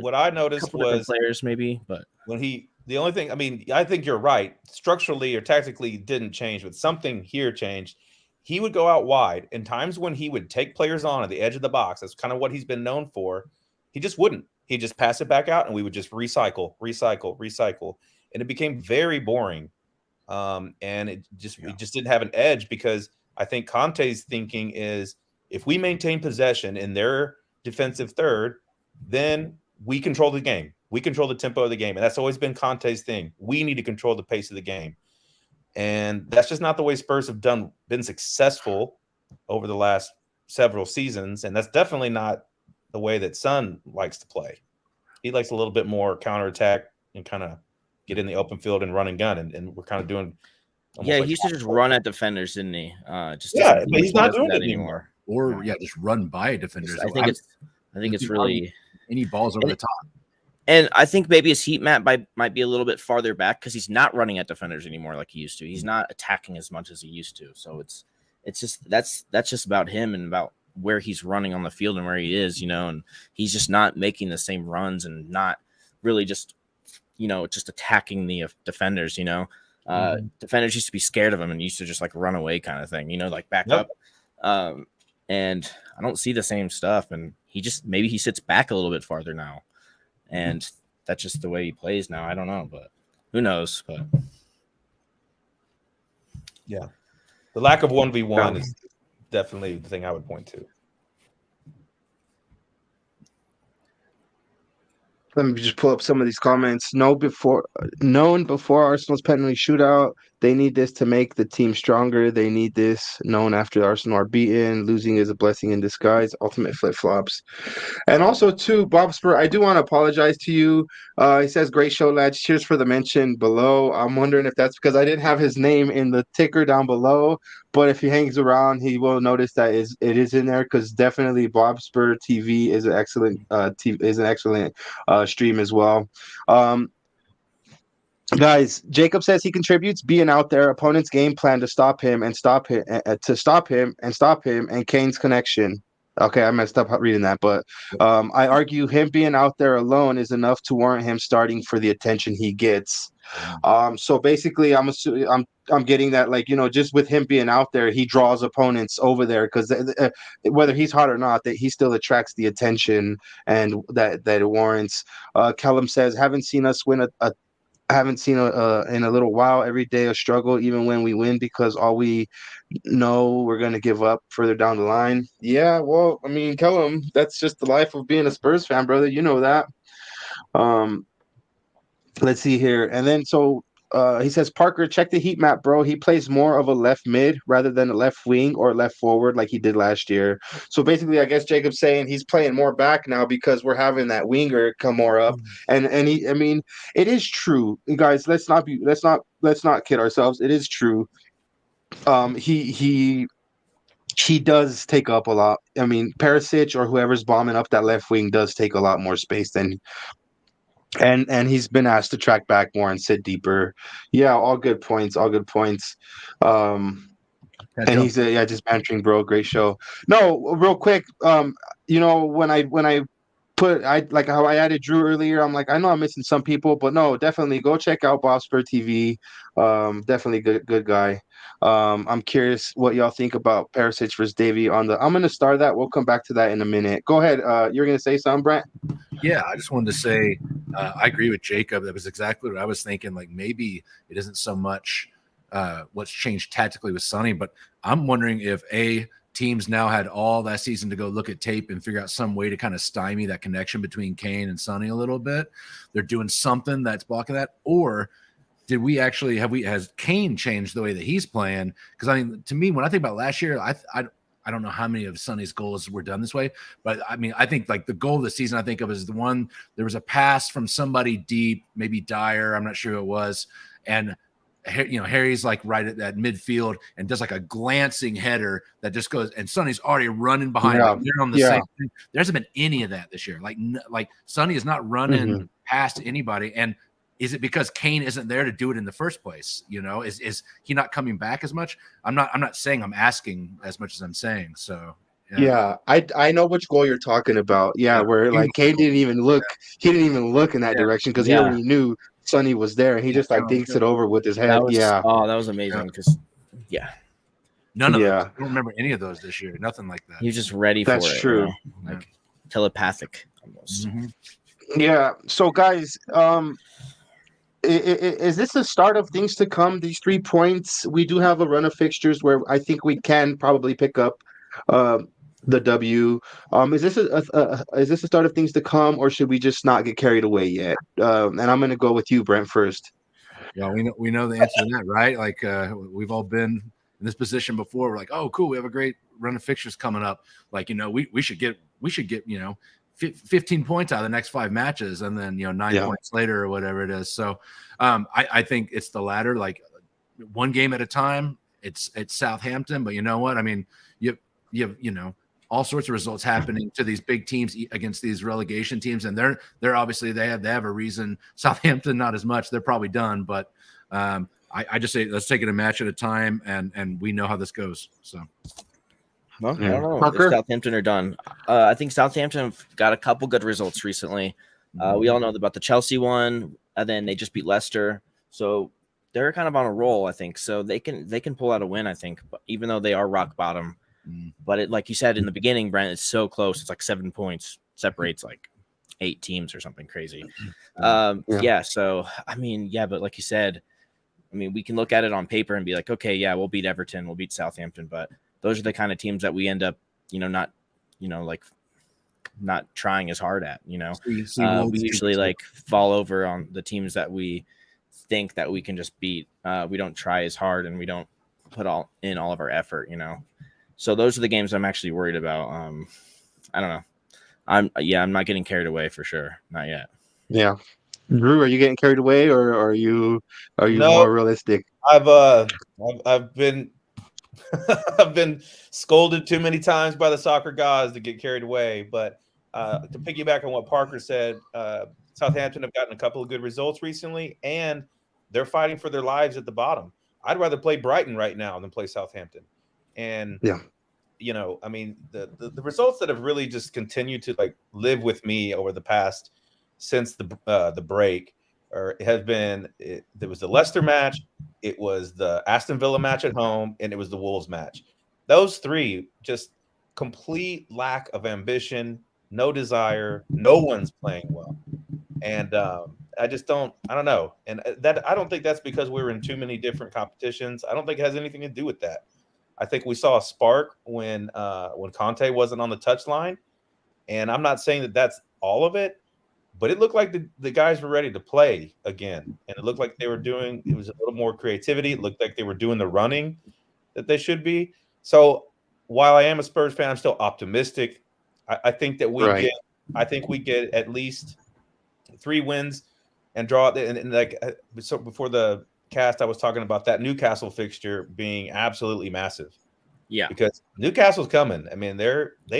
what I noticed was players maybe, but when the only thing, I mean, I think you're right. Structurally or tactically didn't change, but something here changed. He would go out wide, and times when he would take players on at the edge of the box, that's kind of what he's been known for. He just wouldn't. He'd just pass it back out, and we would just recycle. And it became very boring. And it just didn't have an edge, because I think Conte's thinking is, if we maintain possession in their defensive third, then we control the game. We control the tempo of the game. And that's always been Conte's thing. We need to control the pace of the game. And that's just not the way Spurs have been successful over the last several seasons. And that's definitely not the way that Son likes to play. He likes a little bit more counterattack and kind of get in the open field and run and gun. And we're kind of doing. Yeah, he used to just run at defenders, didn't he? But he's not doing it anymore. Or just run by defenders. I think it's really any balls over the top. And I think maybe his heat map might be a little bit farther back, because he's not running at defenders anymore like he used to. He's not attacking as much as he used to. So it's just that's just about him and about where he's running on the field and where he is, and he's just not making the same runs and not really just attacking the defenders. Defenders used to be scared of him and used to just like run away kind of thing, like back up. And I don't see the same stuff, and maybe he sits back a little bit farther now. And that's just the way he plays now. I don't know, but who knows? But yeah, the lack of 1v1 is definitely the thing I would point to. Let me just pull up some of these comments. Known before Arsenal's penalty shootout, they need this to make the team stronger. They need this. Known after Arsenal are beaten, losing is a blessing in disguise. Ultimate flip-flops. And also, too, Bob Spur, I do want to apologize to you. He says, great show, lads. Cheers for the mention below. I'm wondering if that's because I didn't have his name in the ticker down below. But if he hangs around, he will notice that it is in there, because definitely Bob Spur TV is an excellent stream as well. Guys, Jacob says he contributes being out there, opponent's game plan to stop him, and Kane's connection. Okay, I messed up reading that, but I argue him being out there alone is enough to warrant him starting for the attention he gets. So basically, I'm getting that, just with him being out there, he draws opponents over there, because whether he's hot or not, that he still attracts the attention, and that it warrants. Kellum says, haven't seen us win in a little while. Every day a struggle, even when we win, because all we know we're going to give up further down the line. Yeah, well, I mean, Kellum, that's just the life of being a Spurs fan, brother. You know that. Let's see here. And then he says, Parker, check the heat map, bro. He plays more of a left mid rather than a left wing or left forward like he did last year. So basically, I guess Jacob's saying he's playing more back now because we're having that winger come more up. And it is true, guys. Let's not kid ourselves. It is true. He does take up a lot. I mean, Perisic or whoever's bombing up that left wing does take a lot more space than. And he's been asked to track back more and sit deeper. Yeah, all good points. And he's just bantering, bro. Great show. No, real quick. When I put like how I added Drew earlier, I'm like, I know I'm missing some people, but no, definitely go check out Bob Spur TV. Definitely good guy. I'm curious what y'all think about Perisic versus Davey I'm gonna start that. We'll come back to that in a minute. Go ahead. You're gonna say something, Brent? Yeah, I just wanted to say I agree with Jacob. That was exactly what I was thinking. Like, maybe it isn't so much what's changed tactically with Sonny, but I'm wondering if teams now had all that season to go look at tape and figure out some way to kind of stymie that connection between Kane and Sonny a little bit. They're doing something that's blocking that, or has Kane changed the way that he's playing? Because I mean, to me, when I think about last year, I don't know how many of Sonny's goals were done this way, but I mean, I think like the goal of the season I think of is the one, there was a pass from somebody deep, maybe Dyer, I'm not sure who it was, and Harry's like right at that midfield and does like a glancing header that just goes, and Sonny's already running behind him. They're on the same thing. There hasn't been any of that this year. Like Sonny is not running past anybody. And is it because Kane isn't there to do it in the first place? Is he not coming back as much? I'm not saying I'm asking as much as I'm saying. So Yeah, I know which goal you're talking about. Yeah, where like Kane didn't even look. He didn't even look in that direction because he already knew Sonny was there, and he just like dinks it over with his head. That was amazing because none of those. I don't remember any of those this year. Nothing like that. He was just ready That's for it. true. Like telepathic almost. Yeah. So guys, is this the start of things to come? These 3 points. We do have a run of fixtures where I think we can probably pick up the W. Is this a start of things to come, or should we just not get carried away yet? And I'm going to go with you, Brent, first. Yeah, we know the answer to that, right? Like we've all been in this position before. We're like, oh, cool, we have a great run of fixtures coming up. Like, we should get 15 points out of the next 5 matches, and then 9 points later or whatever it is. So I think it's the latter, like one game at a time. It's Southampton, but you know what? I mean, you have all sorts of results happening to these big teams against these relegation teams, and they're obviously they have a reason. Southampton not as much; they're probably done. But I just say let's take it a match at a time, and we know how this goes. So. Well, I don't know if Southampton are done. I think Southampton have got a couple good results recently. We all know about the Chelsea one, and then they just beat Leicester. So they're kind of on a roll, I think. So they can pull out a win, I think, even though they are rock bottom. But it, like you said in the beginning, Brent, it's so close. It's like 7 points separates like 8 teams or something crazy. So I mean, but like you said, I mean, we can look at it on paper and be like, okay, yeah, we'll beat Everton, we'll beat Southampton, but those are the kind of teams that we end up, not trying as hard at. We usually like fall over on the teams that we think that we can just beat. We don't try as hard, and we don't put all of our effort. So those are the games I'm actually worried about. I don't know. I'm not getting carried away for sure. Not yet. Yeah. Drew, are you getting carried away, or are you more realistic? I've been I've been scolded too many times by the soccer gods to get carried away. But to piggyback on what Parker said, Southampton have gotten a couple of good results recently, and they're fighting for their lives at the bottom. I'd rather play Brighton right now than play Southampton. And I mean, the results that have really just continued to like live with me over the past since the break there was the Leicester match, it was the Aston Villa match at home, and it was the Wolves match. Those 3, just complete lack of ambition, no desire, no one's playing well. And I don't know. And that I don't think that's because we were in too many different competitions. I don't think it has anything to do with that. I think we saw a spark when Conte wasn't on the touchline. And I'm not saying that that's all of it, but it looked like the guys were ready to play again. And it looked like it was a little more creativity. It looked like they were doing the running that they should be. So while I am a Spurs fan, I'm still optimistic. I think that we get at least 3 wins and draw. And like, so before the cast, I was talking about that Newcastle fixture being absolutely massive. Yeah, because Newcastle's coming. I mean, they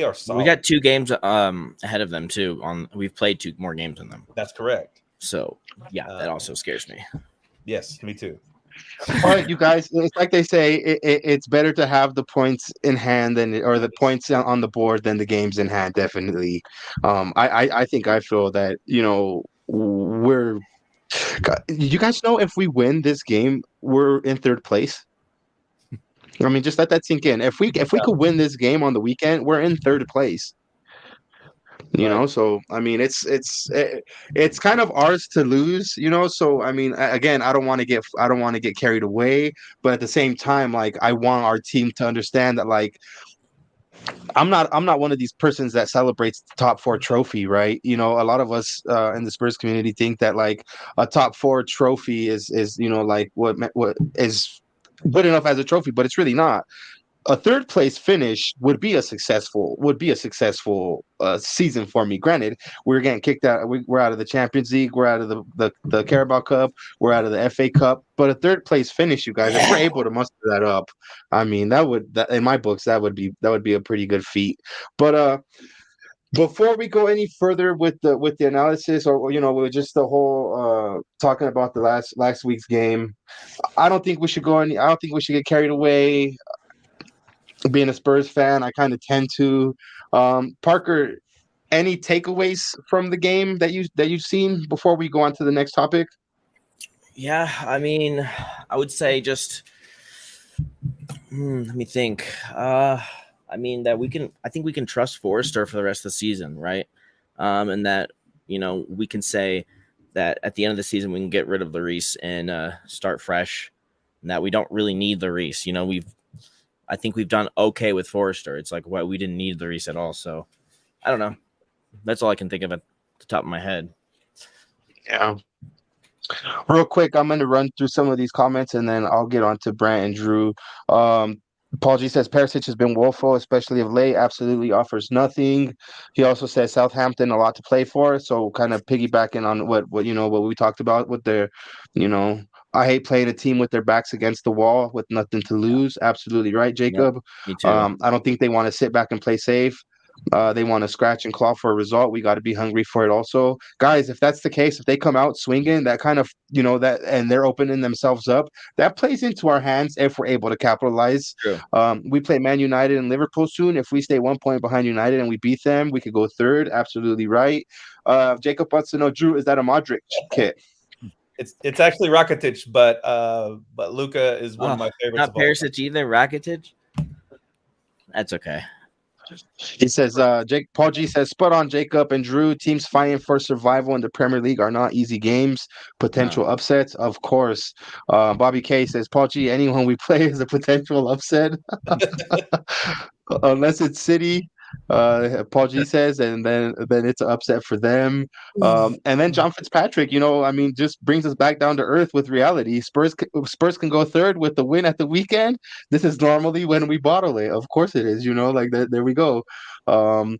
are solid. We got 2 games ahead of them too. We've played 2 more games than them. That's correct. So that also scares me. Yes, me too. But you guys, it's like they say, it's better to have the points in hand or the points on the board than the games in hand. Definitely. I feel that you guys know if we win this game, we're in 3rd place. I mean, just let that sink in. If we could win this game on the weekend, we're in 3rd place. So I mean, it's kind of ours to lose. So I mean, again, I don't want to get carried away, but at the same time, like I want our team to understand that, like, I'm not one of these persons that celebrates the top 4 trophy, right? A lot of us in the Spurs community think that like a top 4 trophy is like what is good enough as a trophy, but it's really not. A 3rd place finish would be a successful season for me. Granted, we're getting kicked out. We're out of the Champions League. We're out of the Carabao Cup. We're out of the FA Cup. But a 3rd place finish, you guys, if we're able to muster that up, I mean, that in my books, that would be a pretty good feat. But before we go any further with the analysis, or with just the whole talking about the last week's game, I don't think we should get carried away. being a Spurs fan, I kind of tend to. Parker, any takeaways from the game that you've seen before we go on to the next topic? Yeah, I mean, I would say just let me think. I mean that I think we can trust Forrester for the rest of the season, right? And that we can say that at the end of the season we can get rid of Lloris and start fresh, and that we don't really need Lloris. I think we've done okay with Forrester. It's like we didn't need Lloris at all. So I don't know. That's all I can think of at the top of my head. Yeah. Real quick, I'm going to run through some of these comments and then I'll get on to Brent and Drew. Paul G says Perisic has been woeful, especially of late. Absolutely offers nothing. He also says Southampton a lot to play for. So kind of piggybacking on what we talked about with their, I hate playing a team with their backs against the wall with nothing to lose. Absolutely right, Jacob. Yep, me too. I don't think they want to sit back and play safe. They want to scratch and claw for a result. We got to be hungry for it also. Guys, if that's the case, if they come out swinging, that kind of, that, and they're opening themselves up, that plays into our hands if we're able to capitalize. True. We play Man United and Liverpool soon. If we stay 1 point behind United and we beat them, we could go third. Absolutely right. Jacob wants to know, Drew, is that a Modric kit? It's actually Rakitic, but Luka is one of my favorites. Not Perisic either. Rakitic. That's okay. He says, Paul G says, spot on, Jacob and Drew. Teams fighting for survival in the Premier League are not easy games. Potential upsets, of course. Bobby K says, Paul G, anyone we play is a potential upset. Unless it's City. Paul G says, and then it's an upset for them. And then John Fitzpatrick, just brings us back down to earth with reality. Spurs can go third with the win at the weekend. This is normally when we bottle it. Of course it is, there we go. And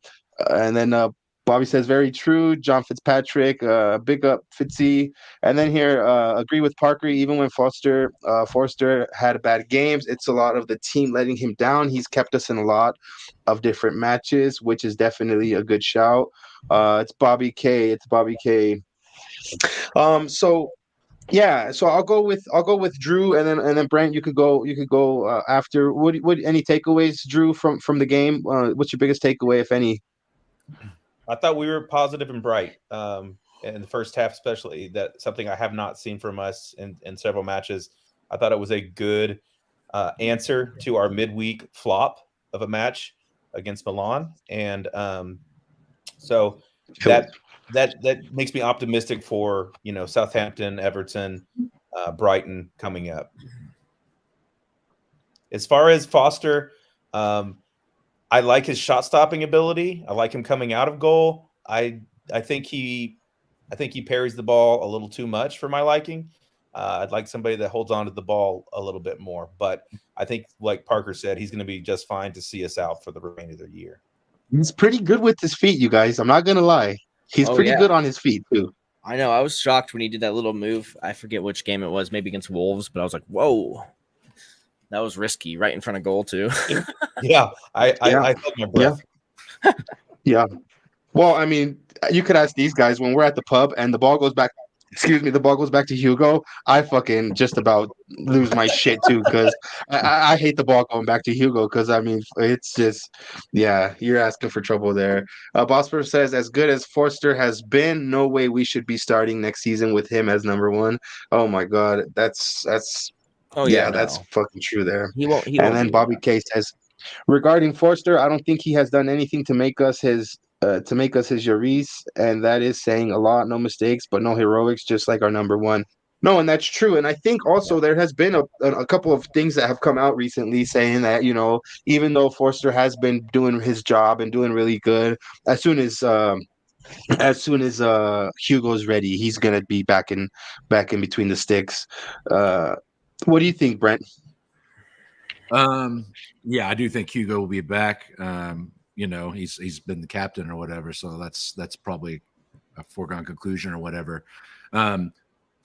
then Bobby says, very true. John Fitzpatrick, big up Fitzy. And then here, agree with Parker. Even when Forster had bad games, it's a lot of the team letting him down. He's kept us in a lot of different matches, which is definitely a good shout. It's Bobby K. So I'll go with Drew, and then Brent, you could go after. What any takeaways, Drew, from the game? What's your biggest takeaway, if any? I thought we were positive and bright in the first half, especially. That's something I have not seen from us in several matches. I thought it was a good answer to our midweek flop of a match against Milan, and so that makes me optimistic for Southampton, Everton, Brighton coming up. As far as Foster, I like his shot stopping ability. I like him coming out of goal. I think he parries the ball a little too much for my liking. I'd like somebody that holds on to the ball a little bit more. But I think, like Parker said, he's going to be just fine to see us out for the remainder of the year. He's pretty good with his feet, you guys. I'm not going to lie. He's pretty good on his feet, too. I know. I was shocked when he did that little move. I forget which game it was, maybe against Wolves, but I was like, whoa. That was risky, right in front of goal, too. Yeah, I felt my breath. Yeah. Well, I mean, you could ask these guys when we're at the pub and the ball goes back to Hugo. I fucking just about lose my shit too, because I hate the ball going back to Hugo, because I mean it's just, you're asking for trouble there. Bosper says, as good as Forster has been, no way we should be starting next season with him as number one. Oh my god, that's that's fucking true there. He won't and then Bobby K says, regarding Forster, I don't think he has done anything to make us his Lloris, and that is saying a lot. No mistakes, but no heroics, just like our number one. No, and that's true. And I think also there has been a couple of things that have come out recently saying that, even though Forster has been doing his job and doing really good, as soon as Hugo's ready, he's gonna be back in between the sticks. What do you think, Brent? Yeah, I do think Hugo will be back. He's been the captain or whatever, so that's probably a foregone conclusion or whatever.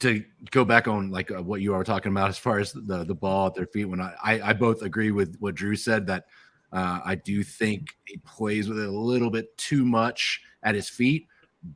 To go back on like what you are talking about as far as the ball at their feet, when I both agree with what Drew said, that I do think he plays with it a little bit too much at his feet,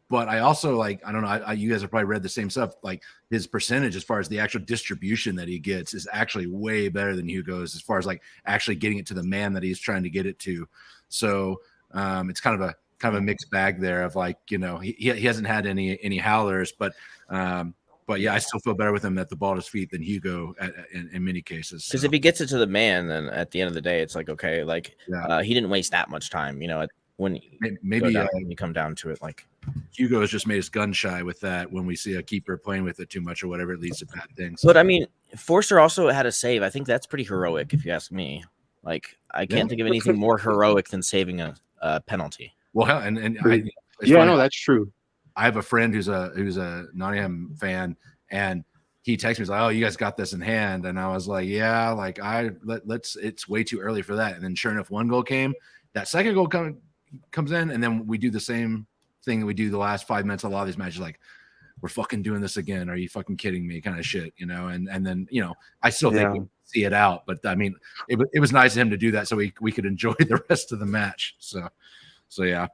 But I also like, I don't know, you guys have probably read the same stuff. Like his percentage as far as the actual distribution that he gets is actually way better than Hugo's as far as like actually getting it to the man that he's trying to get it to. So it's kind of a mixed bag there of like, you know, he hasn't had any howlers, but yeah, I still feel better with him at the ball at his feet than Hugo in many cases. Because if he gets it to the man, then at the end of the day, it's like, okay, like he didn't waste that much time, you know, when you come down to it, like Hugo has just made us gun shy with that when we see a keeper playing with it too much or whatever, it leads to bad things. But I mean, Forster also had a save. I think that's pretty heroic, if you ask me. Like, I can't think of anything more heroic than saving a penalty. Well, no, that's true. I have a friend who's a Nottingham fan, and he texted me, he's like, "Oh, you guys got this in hand," and I was like, "Yeah, like let's. It's way too early for that." And then, sure enough, one goal came. That second goal comes in, and then we do the same thing that we do the last 5 minutes of a lot of these matches. Like, we're fucking doing this again. Are you fucking kidding me? Kind of shit, you know. And then, you know, I still think we see it out, but I mean, it was nice of him to do that so we could enjoy the rest of the match. So yeah.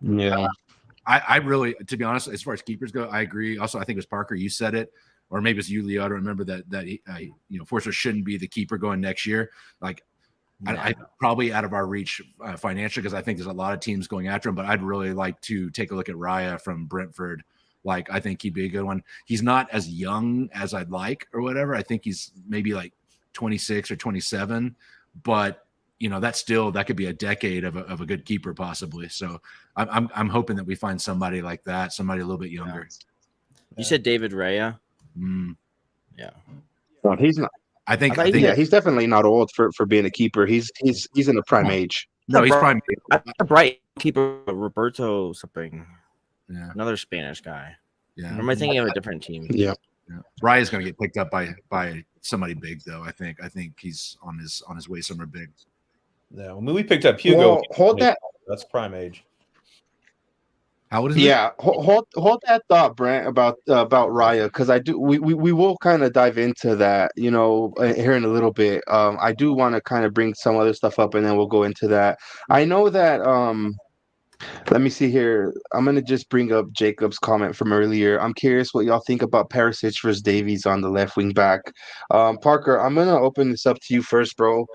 I really, to be honest, as far as keepers go, I agree. Also, I think it was Parker, you said it, or maybe it's you, Leo. I don't remember that he, you know, Forster shouldn't be the keeper going next year. Like, I probably out of our reach financially, because I think there's a lot of teams going after him. But I'd really like to take a look at Raya from Brentford. Like, I think he'd be a good one. He's not as young as I'd like or whatever. I think he's maybe like 26 or 27, but you know, that could be a decade of a good keeper possibly. So I'm hoping that we find somebody like that, somebody a little bit younger. You said David Raya. Yeah. Well, he's not. I think he's definitely not old for being a keeper. He's in the prime age. No, he's prime. A bright keeper, Roberto something. Yeah, another Spanish guy. Yeah, or am I thinking of a different team? Yeah. Raya's going to get picked up by somebody big though. I think he's on his way somewhere big. Yeah, when we picked up Hugo, well, hold that. That's prime age. How old is he? Yeah, hold that thought, Brent, about Raya, because we will kind of dive into that, you know, here in a little bit. I do want to kind of bring some other stuff up, and then we'll go into that. I know that. Let me see here. I'm gonna just bring up Jacob's comment from earlier. I'm curious what y'all think about Perisic versus Davies on the left wing back. Parker, I'm gonna open this up to you first, bro.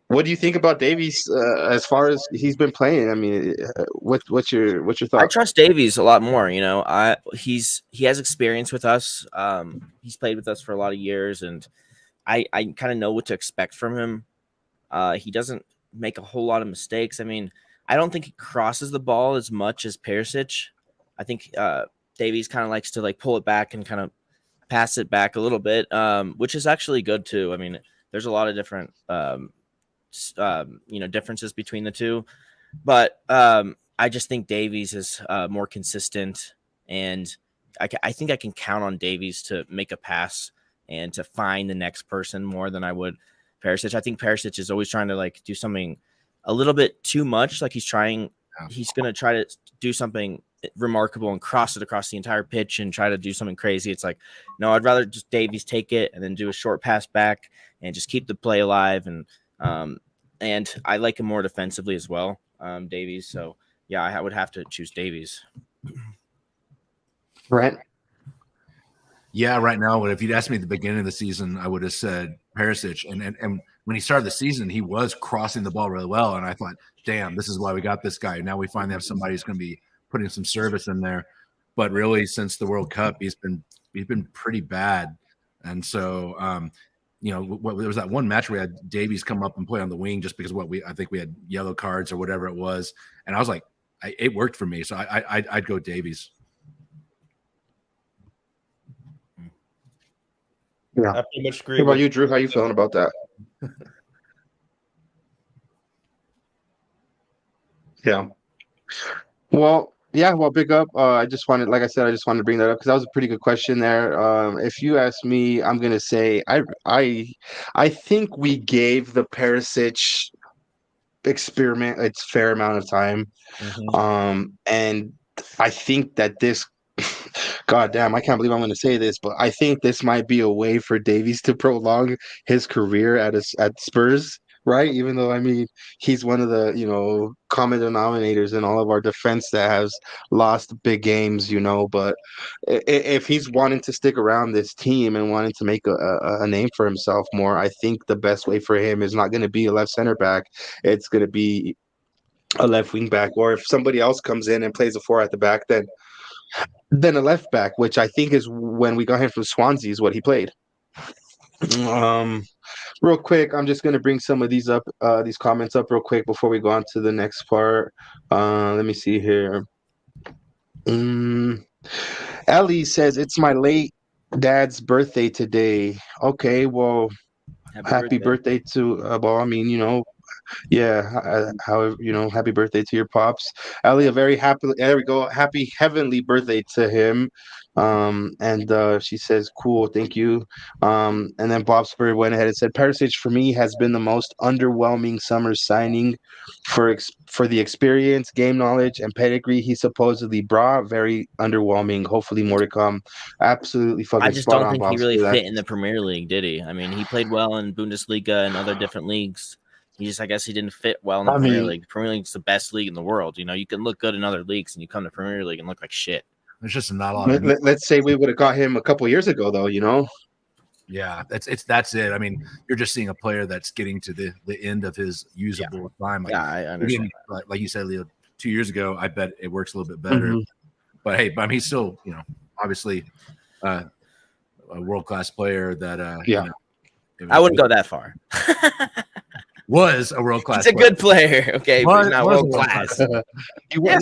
What do you think about Davies as far as he's been playing? I mean, what's your thought? I trust Davies a lot more. You know, he has experience with us. He's played with us for a lot of years, and I kind of know what to expect from him. He doesn't make a whole lot of mistakes. I mean, I don't think he crosses the ball as much as Perisic. I think Davies kind of likes to like pull it back and kind of pass it back a little bit, which is actually good too. I mean, there's a lot of different differences between the two, but I just think Davies is more consistent, and I think I can count on Davies to make a pass and to find the next person more than I would Perisic. I think Perisic is always trying to like do something a little bit too much. Like he's going to try to do something remarkable and cross it across the entire pitch and try to do something crazy. It's like, no, I'd rather just Davies take it and then do a short pass back and just keep the play alive. And I like him more defensively as well, Davies. So yeah, I would have to choose Davies. Brent? Yeah, right now, if you'd asked me at the beginning of the season, I would have said Perisic. And when he started the season, he was crossing the ball really well. And I thought, damn, this is why we got this guy. Now we finally have somebody who's going to be putting some service in there. But really, since the World Cup, he's been pretty bad. And so, there was that one match where we had Davies come up and play on the wing just because I think we had yellow cards or whatever it was. And I was like, it worked for me. So I'd go Davies. Yeah, I pretty much agree. What about you, Drew? How you feeling about that? Yeah. Well, big up. I just wanted to bring that up because that was a pretty good question there. If you ask me, I'm gonna say I think we gave the Perisic experiment its fair amount of time. Mm-hmm. And I think that this, God damn, I can't believe I'm going to say this, but I think this might be a way for Davies to prolong his career at Spurs right? Even though, I mean, he's one of the, common denominators in all of our defense that has lost big games, but if he's wanting to stick around this team and wanting to make a name for himself more, I think the best way for him is not going to be a left center back. It's going to be a left wing back, or if somebody else comes in and plays a four at the back, then a left back, which I think is when we got him from Swansea is what he played. Real quick, I'm just going to bring some of these up, these comments up real quick before we go on to the next part. Let me see here. Ellie says, it's my late dad's birthday today. Okay, well, happy birthday to, well, I mean, however, happy birthday to your pops. Ali, a very happy, there we go, happy heavenly birthday to him. And she says, cool, thank you. And then Bob Spur went ahead and said, Perisic for me has been the most underwhelming summer signing for the experience, game knowledge, and pedigree he supposedly brought. Very underwhelming. Hopefully more to come. Absolutely fucking I just spot don't on, think Bob he really Spur. fit in the Premier League, did he? I mean, he played well in Bundesliga and other different leagues. I guess he didn't fit well in the Premier League. Premier League's the best league in the world. You can look good in other leagues, and you come to Premier League and look like shit. There's just not a lot. Let's say we would have got him a couple years ago, though. Yeah, that's it. I mean, you're just seeing a player that's getting to the end of his usable time. Like, I understand. Like you said, Leo, 2 years ago, I bet it works a little bit better. But hey, I mean, he's still, obviously a world-class player that, I wouldn't go that far. Was a world-class He's a good player, okay, but he's not world-class. He was.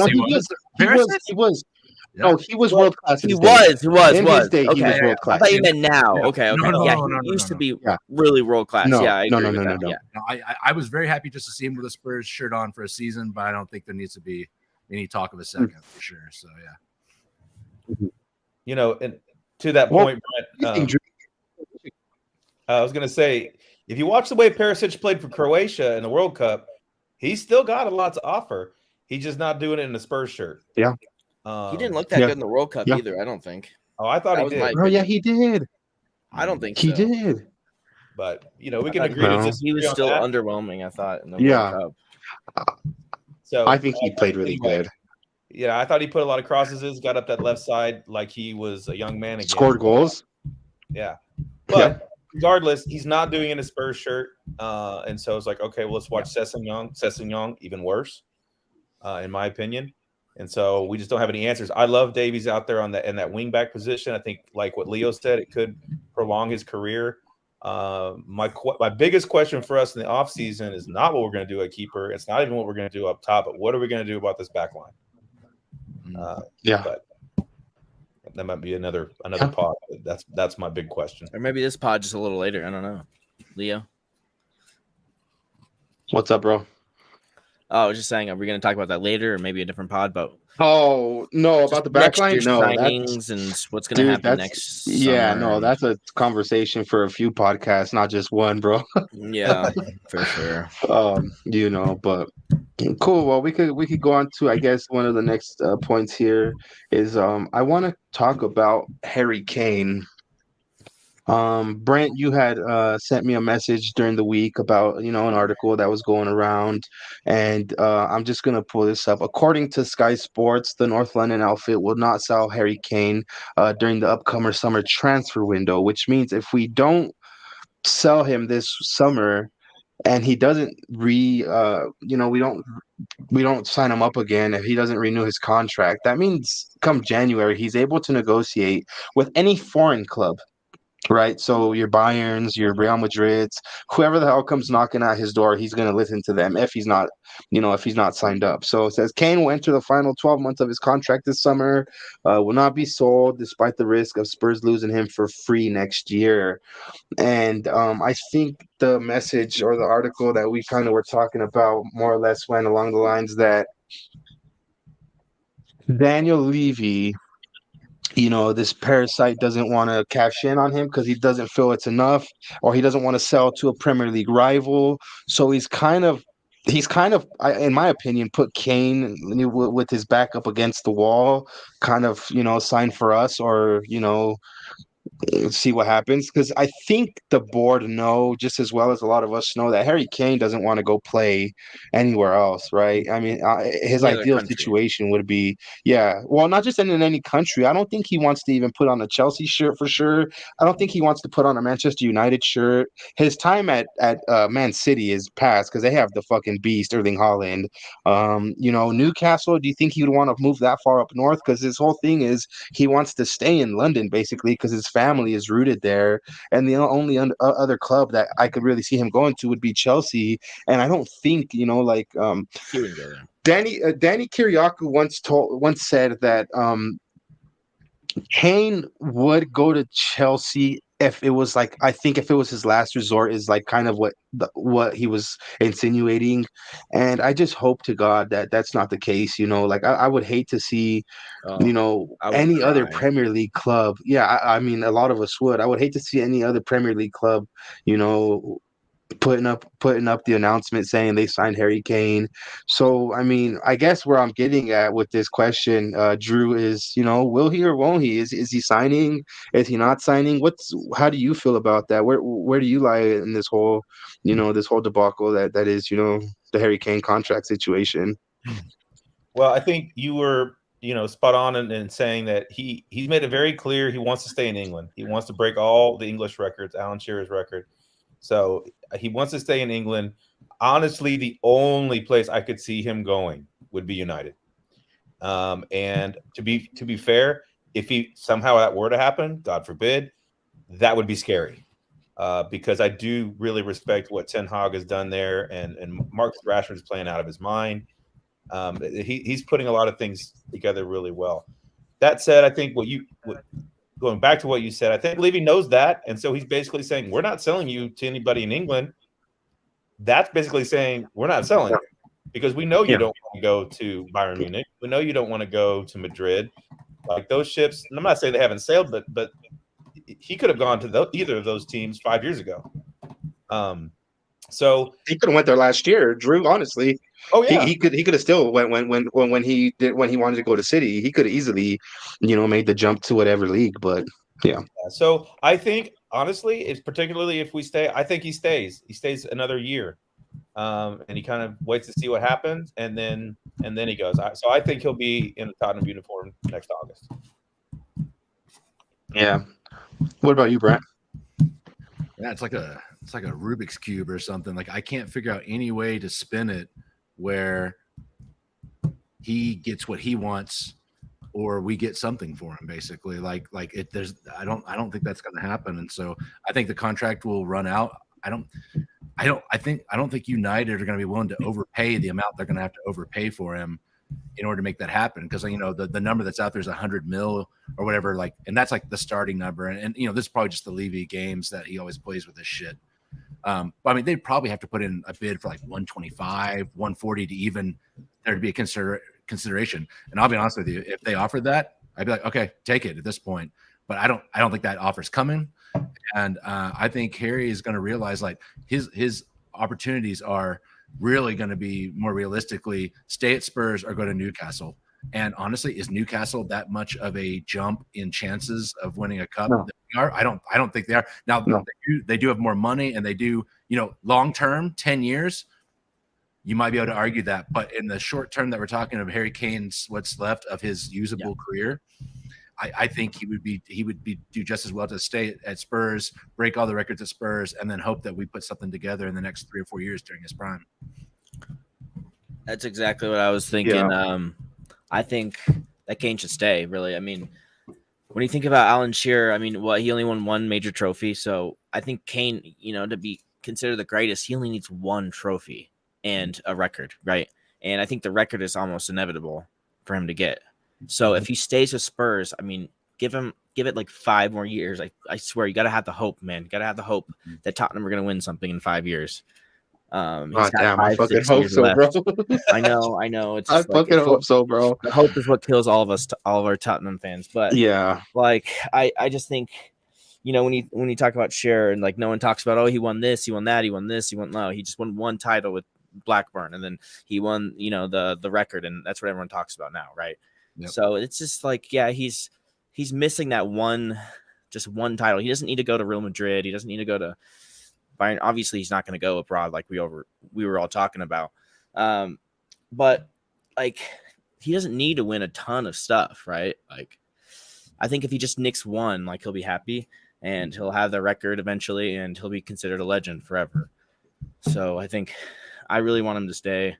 No, he was world class. He was. In his day, okay. he was world class. I thought you meant now. Yeah. Okay. No, he used to be really world class. No, I agree no. with that. Yeah. No, I was very happy just to see him with a Spurs shirt on for a season, but I don't think there needs to be any talk of a second for sure. So yeah. And to that point, Brent, I was going to say, if you watch the way Perisic played for Croatia in the World Cup, he's still got a lot to offer. He's just not doing it in the Spurs shirt. Yeah. He didn't look that good in the World Cup either, I don't think. Oh, I thought he did. Oh, yeah, he did. I don't think he did. But, we can agree to he was still underwhelming, I thought, in the World Cup. So I think he played really good. Yeah, I thought he put a lot of crosses, got up that left side like he was a young man again. Scored goals. Yeah. But regardless, he's not doing it in a Spurs shirt. And so it's like, okay, well, let's watch Sessegnon, even worse, in my opinion. And so we just don't have any answers. I love Davies out there in that wing back position. I think, like what Leo said, it could prolong his career. My biggest question for us in the offseason is not what we're going to do at keeper. It's not even what we're going to do up top, but what are we going to do about this back line? But that might be another pod. That's my big question. Or maybe this pod just a little later. I don't know. Leo? What's up, bro? Oh, I was just saying, are we going to talk about that later or maybe a different pod? But no, about the backline? No, signings and what's going to happen next summer. Yeah, no, that's a conversation for a few podcasts, not just one, bro. Yeah, for sure. But cool. Well, we could go on to, I guess, one of the next points here is I want to talk about Harry Kane. Brent, you had sent me a message during the week about, an article that was going around, and I'm just going to pull this up. According to Sky Sports, the North London outfit will not sell Harry Kane during the upcoming summer transfer window, which means if we don't sell him this summer and he doesn't we don't sign him up again, if he doesn't renew his contract, that means come January, he's able to negotiate with any foreign club. Right, so your Bayerns, your Real Madrids, whoever the hell comes knocking at his door, he's going to listen to them if he's not signed up. So it says Kane will enter the final 12 months of his contract this summer, will not be sold despite the risk of Spurs losing him for free next year. And I think the message or the article that we kind of were talking about more or less went along the lines that Daniel Levy, this parasite doesn't want to cash in on him because he doesn't feel it's enough, or he doesn't want to sell to a Premier League rival. So he's kind of, in my opinion, put Kane with his back up against the wall, kind of, sign for us, or, let's see what happens, because I think the board know just as well as a lot of us know that Harry Kane doesn't want to go play anywhere else, right? I mean, his Any other ideal country. situation would be, yeah, well, not just in any country. I don't think he wants to even put on a Chelsea shirt for sure. I don't think he wants to put on a Manchester United shirt. His time at Man City is past because they have the fucking beast Erling Haaland. Newcastle. Do you think he would want to move that far up north? Because his whole thing is he wants to stay in London basically because his family is rooted there, and the only other club that I could really see him going to would be Chelsea. And I don't think He wouldn't go there. Danny Kiriakou once said that Kane would go to Chelsea if it was like, I think if it was his last resort, is like kind of what he was insinuating. And I just hope to God that that's not the case. Like I would hate to see I would any other cry. Premier League club. Yeah, I mean, a lot of us would. I would hate to see any other Premier League club, putting up the announcement saying they signed Harry Kane. So I mean, I guess where I'm getting at with this question, Drew, is will he or won't he? Is he signing? Is he not signing? How do you feel about that? Where do you lie in this whole debacle that is the Harry Kane contract situation? Well, I think you were spot on in saying that he's made it very clear he wants to stay in England. He wants to break all the English records, Alan Shearer's record. So he wants to stay in England. Honestly, the only place I could see him going would be United. And to be fair, if he somehow that were to happen, God forbid, that would be scary. Because I do really respect what Ten Hag has done there, and Marcus Rashford is playing out of his mind. He's putting a lot of things together really well. That said, I think going back to what you said, I believe he knows that, and so he's basically saying we're not selling you to anybody in England. That's basically saying we're not selling you because we know you don't want to go to Bayern Munich. We know you don't want to go to Madrid. Like those ships, and I'm not saying they haven't sailed, but he could have gone to either of those teams 5 years ago. So he could have went there last year, Drew. Honestly, he could have still went when he wanted to go to City. He could have easily, made the jump to whatever league. But yeah. So I think honestly, it's particularly if we stay. I think he stays. He stays another year, and he kind of waits to see what happens, and then he goes. So I think he'll be in the Tottenham uniform next August. Yeah. What about you, Brent? Yeah, it's like a Rubik's cube or something. Like I can't figure out any way to spin it where he gets what he wants or we get something for him, basically. I don't think that's going to happen. And so I think the contract will run out. I don't think United are going to be willing to overpay the amount they're going to have to overpay for him in order to make that happen. Because, the number that's out there is 100 mil or whatever, and that's like the starting number. And this is probably just the Levy games that he always plays with this shit. But I mean, they'd probably have to put in a bid for like 125, 140 to even there to be a consideration. And I'll be honest with you, if they offered that, I'd be like, okay, take it at this point. But I don't think that offer's coming. And I think Harry is going to realize like his opportunities are really going to be more realistically stay at Spurs or go to Newcastle. And honestly, is Newcastle that much of a jump in chances of winning a cup? No. They are. I don't think they are. Now they do have more money, and they do, long term, 10 years. You might be able to argue that, but in the short term that we're talking of Harry Kane's what's left of his usable career, I think he would do just as well to stay at Spurs, break all the records at Spurs, and then hope that we put something together in the next 3 or 4 years during his prime. That's exactly what I was thinking. Yeah. I think that Kane should stay, really. I mean, when you think about Alan Shearer, I mean, he only won one major trophy. So I think Kane, to be considered the greatest, he only needs one trophy and a record, right? And I think the record is almost inevitable for him to get. So if he stays with Spurs, I mean, give it like 5 more years. I swear, you got to have the hope, man. You got to have the hope that Tottenham are going to win something in 5 years. Oh, damn, I fucking hope so, left. Bro. I know. It's I fucking hope so, bro. The hope is what kills all of us, all of our Tottenham fans. But yeah, like I just think, when you talk about Shearer and like no one talks about, he won this, he won that, he won this, he just won one title with Blackburn, and then he won, the record, and that's what everyone talks about now, right? Yep. So it's just like, he's missing that one just one title. He doesn't need to go to Real Madrid. He doesn't need to go to Bayern. Obviously, he's not going to go abroad like we were all talking about. But like, he doesn't need to win a ton of stuff, right? Like, I think if he just nicks one, like, he'll be happy and he'll have the record eventually and he'll be considered a legend forever. So I think I really want him to stay.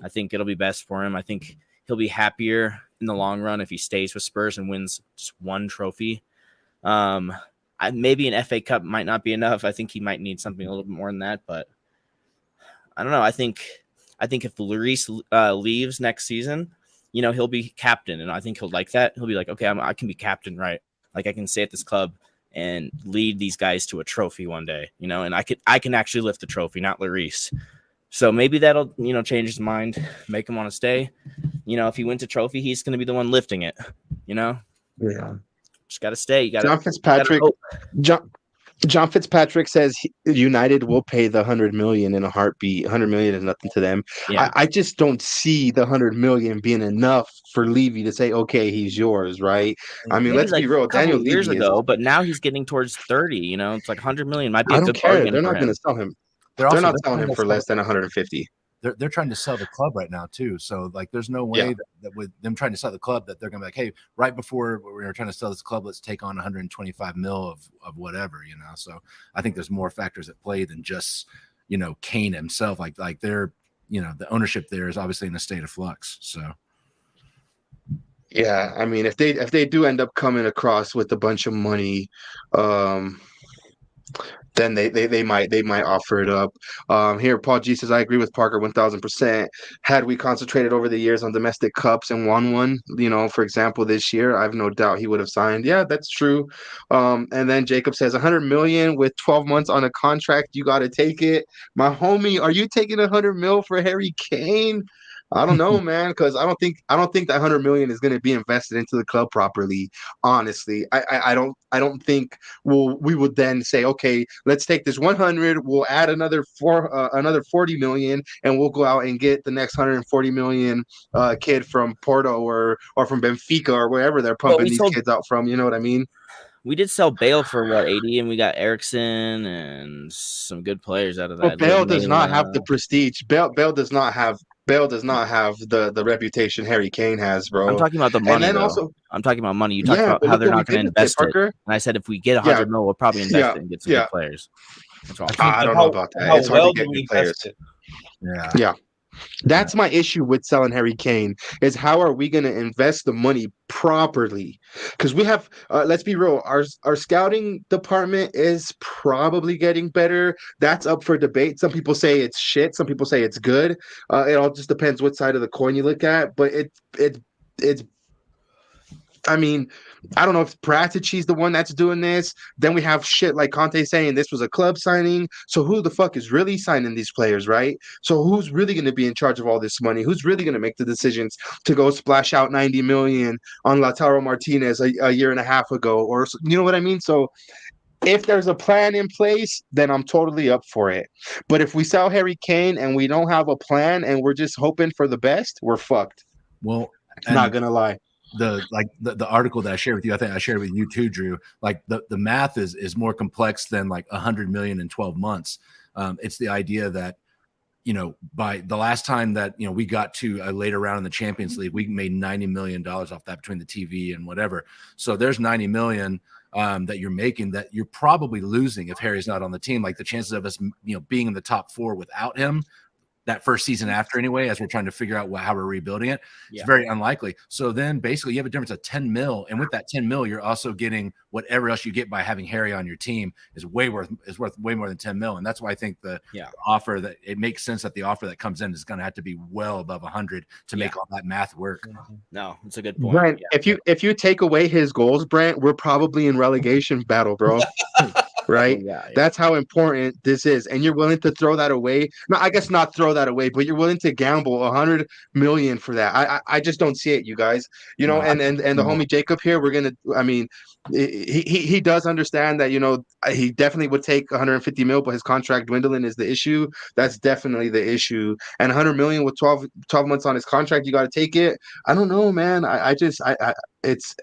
I think it'll be best for him. I think he'll be happier in the long run if he stays with Spurs and wins just one trophy. Maybe an FA Cup might not be enough. I think he might need something a little bit more than that, but I don't know. I think if Lloris leaves next season, you know, he'll be captain, and I think he'll like that. He'll be like, okay, I can be captain, right? Like, I can stay at this club and lead these guys to a trophy one day, you know, and I can actually lift the trophy, not Lloris. So maybe that'll, you know, change his mind, make him want to stay. You know, if he wins a trophy, he's going to be the one lifting it, you know? Yeah. Just got to stay. You got John Fitzpatrick says United will pay the 100 million in a heartbeat. 100 million is nothing to them. Yeah. I just don't see the 100 million being enough for Levy to say, okay, he's yours, right? I mean, Maybe let's be real. Daniel Levy years ago, but now he's getting towards 30. You know, it's like 100 million might be I a don't good care. bargain. They're not for going to him. sell him. They're not selling him for less than 150. They're trying to sell the club right now too. So like, there's no way that with them trying to sell the club that they're going to be like, hey, right before we were trying to sell this club, let's take on 125 mil of whatever, you know? So I think there's more factors at play than just, you know, Kane himself. Like they're, you know, the ownership there is obviously in a state of flux. So. Yeah. I mean, if they do end up coming across with a bunch of money, then they might offer it up. Here, Paul G says, I agree with Parker 1000%. Had we concentrated over the years on domestic cups and won one, you know, for example, this year, I have no doubt he would have signed. Yeah, that's true. And then Jacob says 100 million with 12 months on a contract. You got to take it. My homie, are you taking 100 mil for Harry Kane? I don't know, man, because I don't think that 100 million is going to be invested into the club properly. Honestly, I don't think we would then say, okay, let's take this 100, we'll add another 40 million, and we'll go out and get the next 140 million kid from Porto or from Benfica or wherever they're pumping these kids out from. You know what I mean? We did sell Bale for what, 80, and we got Ericsson and some good players out of that. But Bale does not have the prestige. Bale does not have the reputation Harry Kane has, bro. I'm talking about the money. And then also, I'm talking about money. You talked about how they're not going to invest it. And I said if we get 100 mil, we'll probably invest it and get some good players. That's all. I don't know about that. It's hard to get good players. Yeah. That's my issue with selling Harry Kane is how are we going to invest the money properly? Because we have, let's be real, our scouting department is probably getting better. That's up for debate. Some people say it's shit. Some people say it's good. It all just depends what side of the coin you look at. But it's I mean, I don't know if Pratici's the one that's doing this. Then we have shit like Conte saying this was a club signing. So who the fuck is really signing these players, right? So who's really going to be in charge of all this money? Who's really going to make the decisions to go splash out 90 million on Lautaro Martinez a year and a half ago? Or, you know what I mean? So if there's a plan in place, then I'm totally up for it. But if we sell Harry Kane and we don't have a plan and we're just hoping for the best, we're fucked. Well, not going to lie. The article that I shared with you, I think I shared with you too, Drew. Like the math is more complex than like 100 million in 12 months. It's the idea that, you know, by the last time that, you know, we got to a later round in the Champions League, we made $90 million off that between the TV and whatever. So there's 90 million that you're making that you're probably losing if Harry's not on the team. Like the chances of us, you know, being in the top four without him that first season after anyway, as we're trying to figure out how we're rebuilding it, it's very unlikely. So then basically you have a difference of 10 mil. And with that 10 mil, you're also getting whatever else you get by having Harry on your team is worth way more than 10 mil. And that's why I think the offer that it makes sense that the offer that comes in is going to have to be well above 100 to make all that math work. No, it's a good point. Brent, if you take away his goals, Brent, we're probably in relegation battle, bro. Right? That's how important this is. And you're willing to throw that away. No, I guess not throw that away, but you're willing to gamble 100 million for that. I just don't see it, you guys. You know, and the homie Jacob here, we're gonna, I mean, he does understand that, you know, he definitely would take 150 mil, but his contract dwindling is the issue. That's definitely the issue. And 100 million with 12 months on his contract, you got to take it. I don't know, man.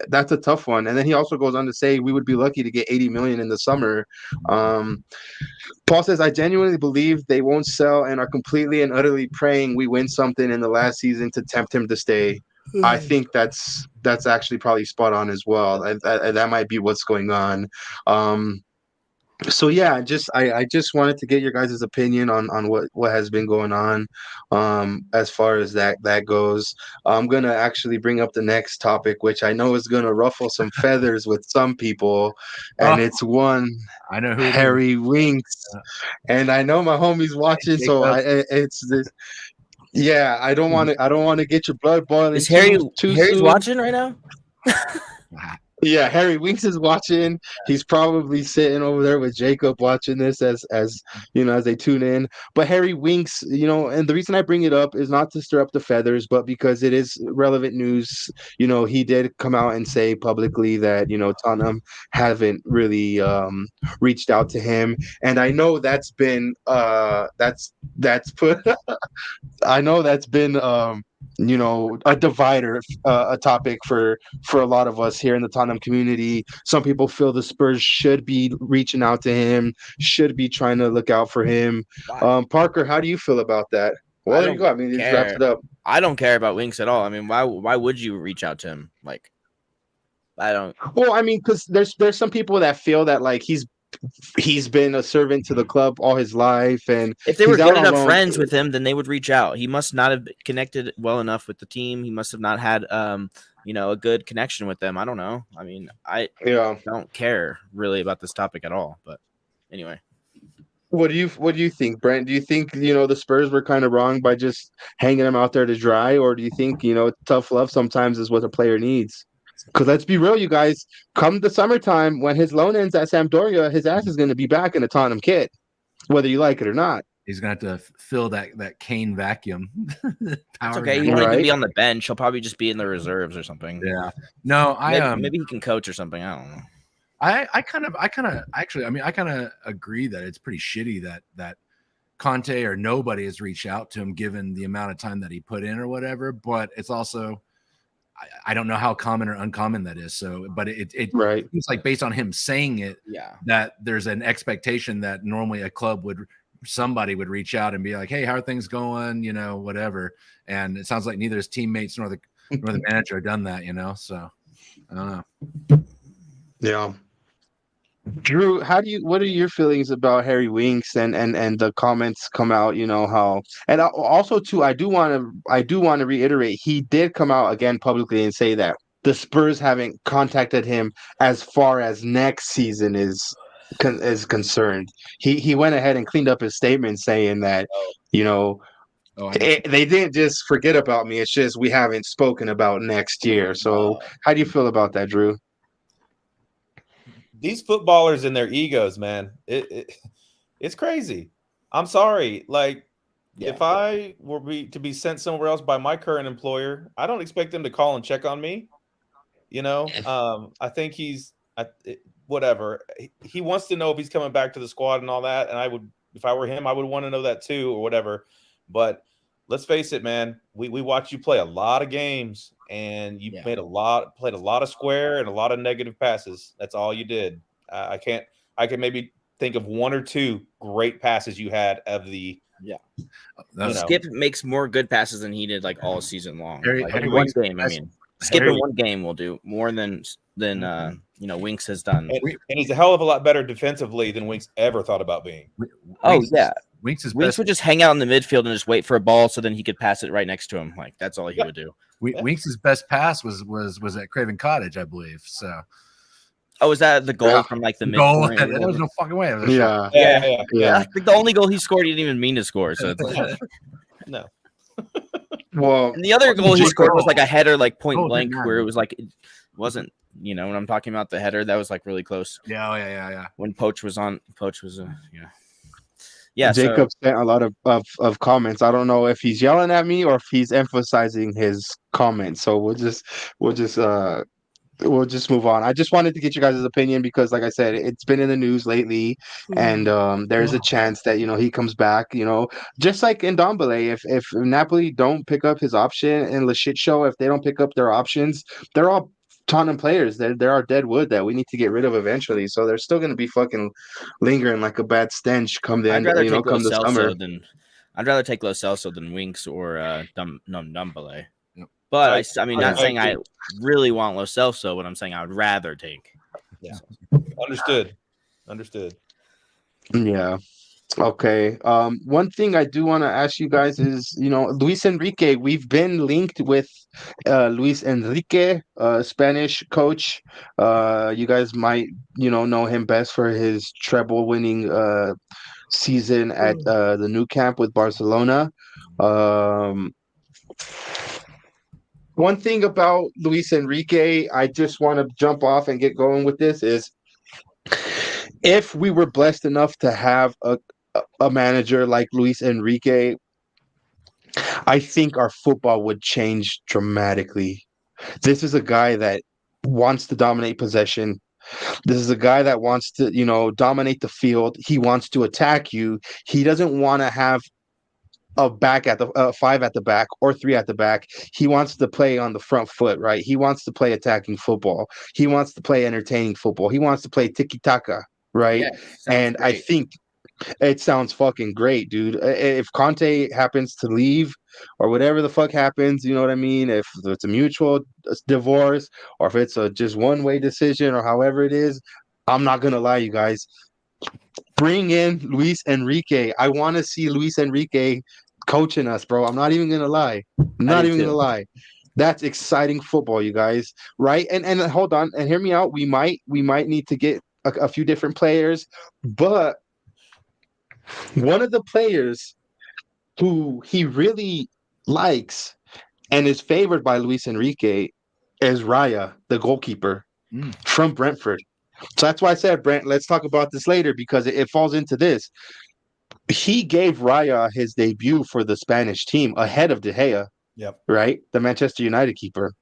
that's a tough one. And then he also goes on to say we would be lucky to get 80 million in the summer. Paul says, I genuinely believe they won't sell and are completely and utterly praying we win something in the last season to tempt him to stay. I think that's actually probably spot on as well. That might be what's going on. So yeah, I just wanted to get your guys' opinion on what has been going on as far as that goes. I'm gonna actually bring up the next topic, which I know is gonna ruffle some feathers with some people, and it's one I know who Harry Winks, and I know my homie's watching, so it's this. Yeah, I don't want to get your blood boiling. Is Harry's soon. Watching right now? Yeah, Harry Winks is watching. He's probably sitting over there with Jacob watching this as they tune in. But Harry Winks, and the reason I bring it up is not to stir up the feathers, but because it is relevant news. He did come out and say publicly that Tottenham haven't really reached out to him, and I know that's been that's put. I know that's been a divider, a topic for a lot of us here in the Tottenham community. Some people feel the Spurs should be reaching out to him, should be trying to look out for him. Parker, how do you feel about that? Well, there you go. I mean, it just wraps it up. I don't care about Winks at all. I mean, why would you reach out to him? Like, I don't. Well, I mean, because there's some people that feel that like he's been a servant to the club all his life, and if they were good enough friends with him, then they would reach out. He must not have connected well enough with the team. He must have not had a good connection with them. I don't know. I mean, I don't care really about this topic at all. But anyway, what do you think, Brent? Do you think the Spurs were kind of wrong by just hanging him out there to dry, or do you think tough love sometimes is what a player needs? Because let's be real, you guys, come the summertime when his loan ends at Sampdoria, his ass is going to be back in a Tottenham kit, whether you like it or not. He's going to have to fill that Kane vacuum. It's okay. He won't even be on the bench. He'll probably just be in the reserves or something. Yeah. No, maybe he can coach or something. I don't know. I kind of agree that it's pretty shitty that Conte or nobody has reached out to him given the amount of time that he put in or whatever. But it's also, I don't know how common or uncommon that is. So, but it seems like based on him saying it, that there's an expectation that normally somebody would reach out and be like, "Hey, how are things going?" Whatever. And it sounds like neither his teammates nor the manager have done that. So I don't know. Yeah. Drew, what are your feelings about Harry Winks and the comments come out, how, and also too, I do want to reiterate, he did come out again publicly and say that the Spurs haven't contacted him as far as next season is concerned. He went ahead and cleaned up his statement saying that, they didn't just forget about me. It's just we haven't spoken about next year. So how do you feel about that, Drew? These footballers and their egos, man, it's crazy. I'm sorry. Like, if I were to be sent somewhere else by my current employer, I don't expect them to call and check on me. I think whatever. He wants to know if he's coming back to the squad and all that. And if I were him, I would want to know that too, or whatever. But let's face it, man. We watched you play a lot of games. And you played a lot of square and a lot of negative passes. That's all you did. I can maybe think of one or two great passes you had of the. Yeah. Skip makes more good passes than he did like all season long. One game, I mean, Skip in one game will do more than Winks has done. And he's a hell of a lot better defensively than Winks ever thought about being. Winks would just hang out in the midfield and just wait for a ball so then he could pass it right next to him. Like that's all he would do. Winks' best pass was at Craven Cottage, I believe. So, was that the goal from like the midpoint? There was no fucking way. Yeah. The only goal he scored, he didn't even mean to score. So no. Well, and the other goal he scored was like a header, like point blank, where it was like it wasn't. When I'm talking about the header, that was like really close. Yeah. When Poach was. Jacob sent a lot of comments. I don't know if he's yelling at me or if he's emphasizing his comments. So we'll just move on. I just wanted to get you guys' opinion because, like I said, it's been in the news lately, and there's a chance that he comes back. Just like in Ndombele, if Napoli don't pick up his option and the shit show, if they don't pick up their options, they're all Tottenham players. They're our dead wood that we need to get rid of eventually. So they're still going to be fucking lingering like a bad stench come the end, come the summer. I'd rather take Lo Celso than Winks or Dumbele. But I mean, not saying I really want Lo Celso, but I'm saying I would rather take. Yeah. Understood. Yeah. Okay. One thing I do want to ask you guys is, Luis Enrique. We've been linked with Luis Enrique, Spanish coach. You guys might, know him best for his treble-winning season at the new camp with Barcelona. One thing about Luis Enrique, I just want to jump off and get going with this is, if we were blessed enough to have a manager like Luis Enrique, I think our football would change dramatically. This is a guy that wants to dominate possession. This is a guy that wants to, dominate the field. He wants to attack you. He doesn't want to have a back at the 5 at the back or 3 at the back. He wants to play on the front foot, right? He wants to play attacking football. He wants to play entertaining football. He wants to play tiki-taka, right? Yeah, and great. I think it sounds fucking great, dude. If Conte happens to leave or whatever the fuck happens, you know what I mean? If it's a mutual divorce or if it's a just one-way decision or however it is, I'm not going to lie, you guys. Bring in Luis Enrique. I want to see Luis Enrique coaching us, bro. I'm not even going to lie. That's exciting football, you guys, right? And hold on and hear me out. We might need to get a few different players, but one of the players who he really likes and is favored by Luis Enrique is Raya, the goalkeeper from Brentford. So that's why I said, Brent, let's talk about this later because it falls into this. He gave Raya his debut for the Spanish team ahead of De Gea, right? The Manchester United keeper.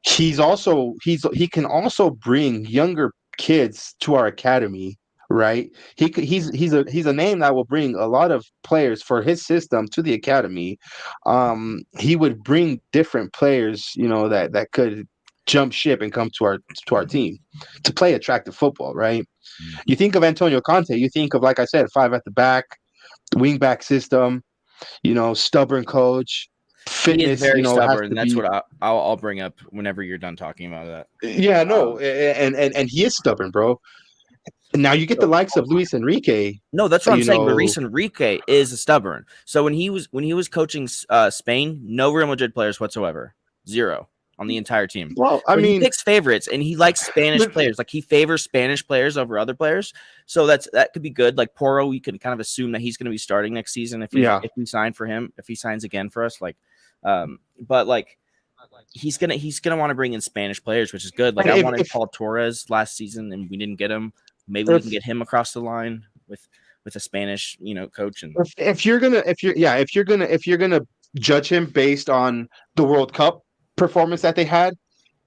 He can also bring younger kids to our academy, right? He's a name that will bring a lot of players for his system to the academy. He would bring different players, that could jump ship and come to our team to play attractive football, right? You think of Antonio Conte, you think of, like I said, 5 at the back, wing back system, stubborn coach, fitness. He is very stubborn. That's what I'll bring up whenever you're done talking about that. Yeah, no, and he is stubborn, bro. Now you get the likes of Luis Enrique. No, that's what I'm saying. Luis Enrique is stubborn. So when he was coaching Spain, no Real Madrid players whatsoever, 0 on the entire team. Well, I mean, he picks favorites and he likes Spanish players. Like he favors Spanish players over other players. So that could be good. Like Porro, we can kind of assume that he's going to be starting next season if we sign for him, if he signs again for us. Like, but like he's gonna want to bring in Spanish players, which is good. Like I wanted Paul Torres last season and we didn't get him. Maybe we can get him across the line with a Spanish, coach. And if you're gonna judge him based on the World Cup performance that they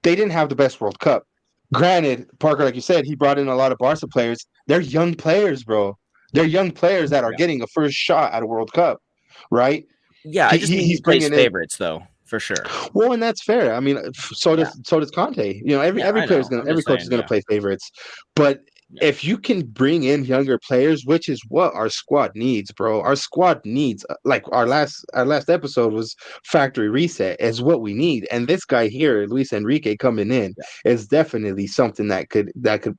didn't have the best World Cup. Granted, Parker, like you said, he brought in a lot of Barca players. They're young players, bro. They're young players that are getting a first shot at a World Cup, right? Yeah, I just mean he plays favorites though, for sure. Well, and that's fair. I mean, so does Conte. Every coach is gonna play favorites, but if you can bring in younger players, which is what our squad needs, bro. Our squad needs, like our last episode was factory reset, is what we need. And this guy here, Luis Enrique, coming in is definitely something that could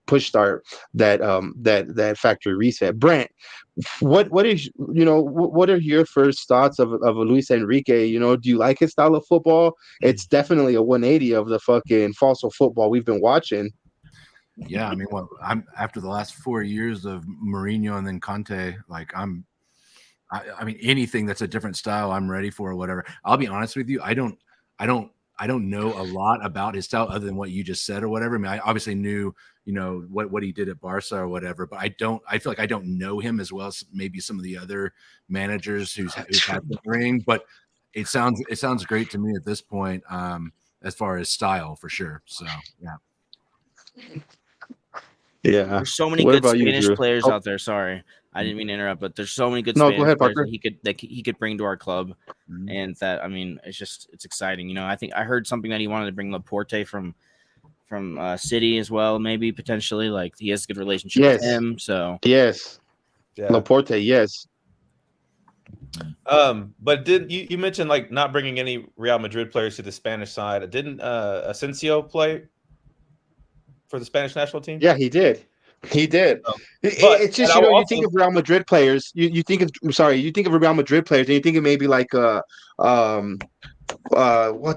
push start that factory reset. Brent, what are your first thoughts of a Luis Enrique? Do you like his style of football? It's definitely a 180 of the fucking fossil football we've been watching. Yeah, I mean, I'm after the last 4 years of Mourinho and then Conte, like I mean, anything that's a different style, I'm ready for or whatever. I'll be honest with you, I don't know a lot about his style other than what you just said or whatever. I mean, I obviously knew, what he did at Barca or whatever, but I feel like I don't know him as well as maybe some of the other managers who's had the ring. But it sounds great to me at this point, as far as style for sure. So yeah. There's so many good Spanish players out there. Sorry, I didn't mean to interrupt, but there's so many good Spanish players that he could bring to our club, and that, I mean, it's exciting. I think I heard something that he wanted to bring Laporte from City as well, maybe potentially. Like he has a good relationship with him. So yes, Laporte, yes. But did you mentioned like not bringing any Real Madrid players to the Spanish side? Didn't Asensio play for the Spanish national team? Yeah, he did. He did. It's just you think of Real Madrid players. You think of you think of Real Madrid players, and you think of maybe like what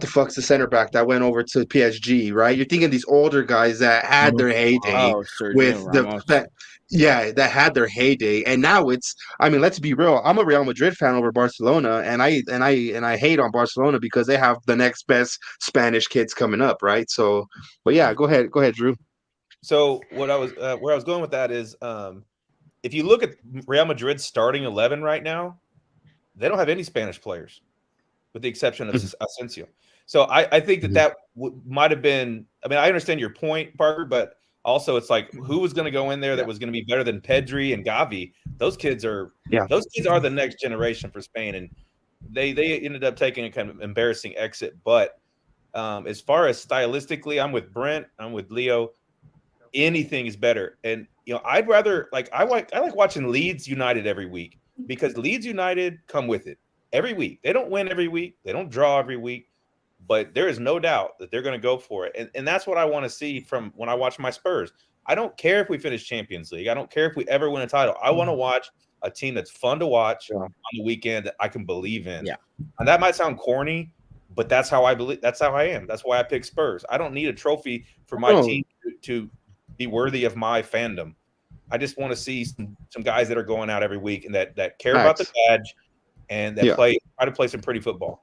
the fuck's the center back that went over to PSG, right? You're thinking these older guys that had their heyday with that had their heyday, and now it's. I mean, let's be real. I'm a Real Madrid fan over Barcelona, and I hate on Barcelona because they have the next best Spanish kids coming up, right? So, but yeah, go ahead, Drew. So what I was where I was going with that is, if you look at Real Madrid's starting 11 right now, they don't have any Spanish players, with the exception of Asensio. So I think that might have been. I mean, I understand your point, Parker, but also it's like who was going to go in there that was going to be better than Pedri and Gavi? Those kids are the next generation for Spain, and they ended up taking a kind of embarrassing exit. But as far as stylistically, I'm with Brent, I'm with Leo. Anything is better, and I'd rather I like watching Leeds United every week because Leeds United come with it every week. They don't win every week, they don't draw every week, but there is no doubt that they're going to go for it, and that's what I want to see from when I watch my Spurs. I don't care if we finish Champions League. I don't care if we ever win a title. I want to watch a team that's fun to watch on the weekend that I can believe in. Yeah, and that might sound corny, but that's how I believe. That's how I am. That's why I pick Spurs. I don't need a trophy for my team to be worthy of my fandom. I just want to see some guys that are going out every week and that care about the badge and that try to play some pretty football.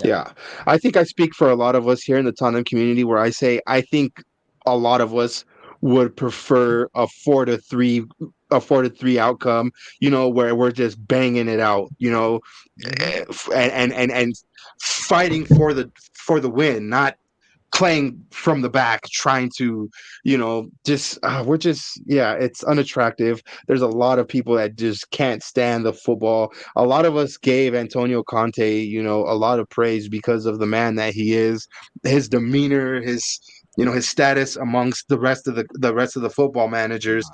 Yeah. I think I speak for a lot of us here in the Tottenham community where I say I think a lot of us would prefer a 4-3 outcome, where we're just banging it out, and fighting for the win, not playing from the back, trying to, it's unattractive. There's a lot of people that just can't stand the football. A lot of us gave Antonio Conte, a lot of praise because of the man that he is, his demeanor, his status amongst the rest of the football managers.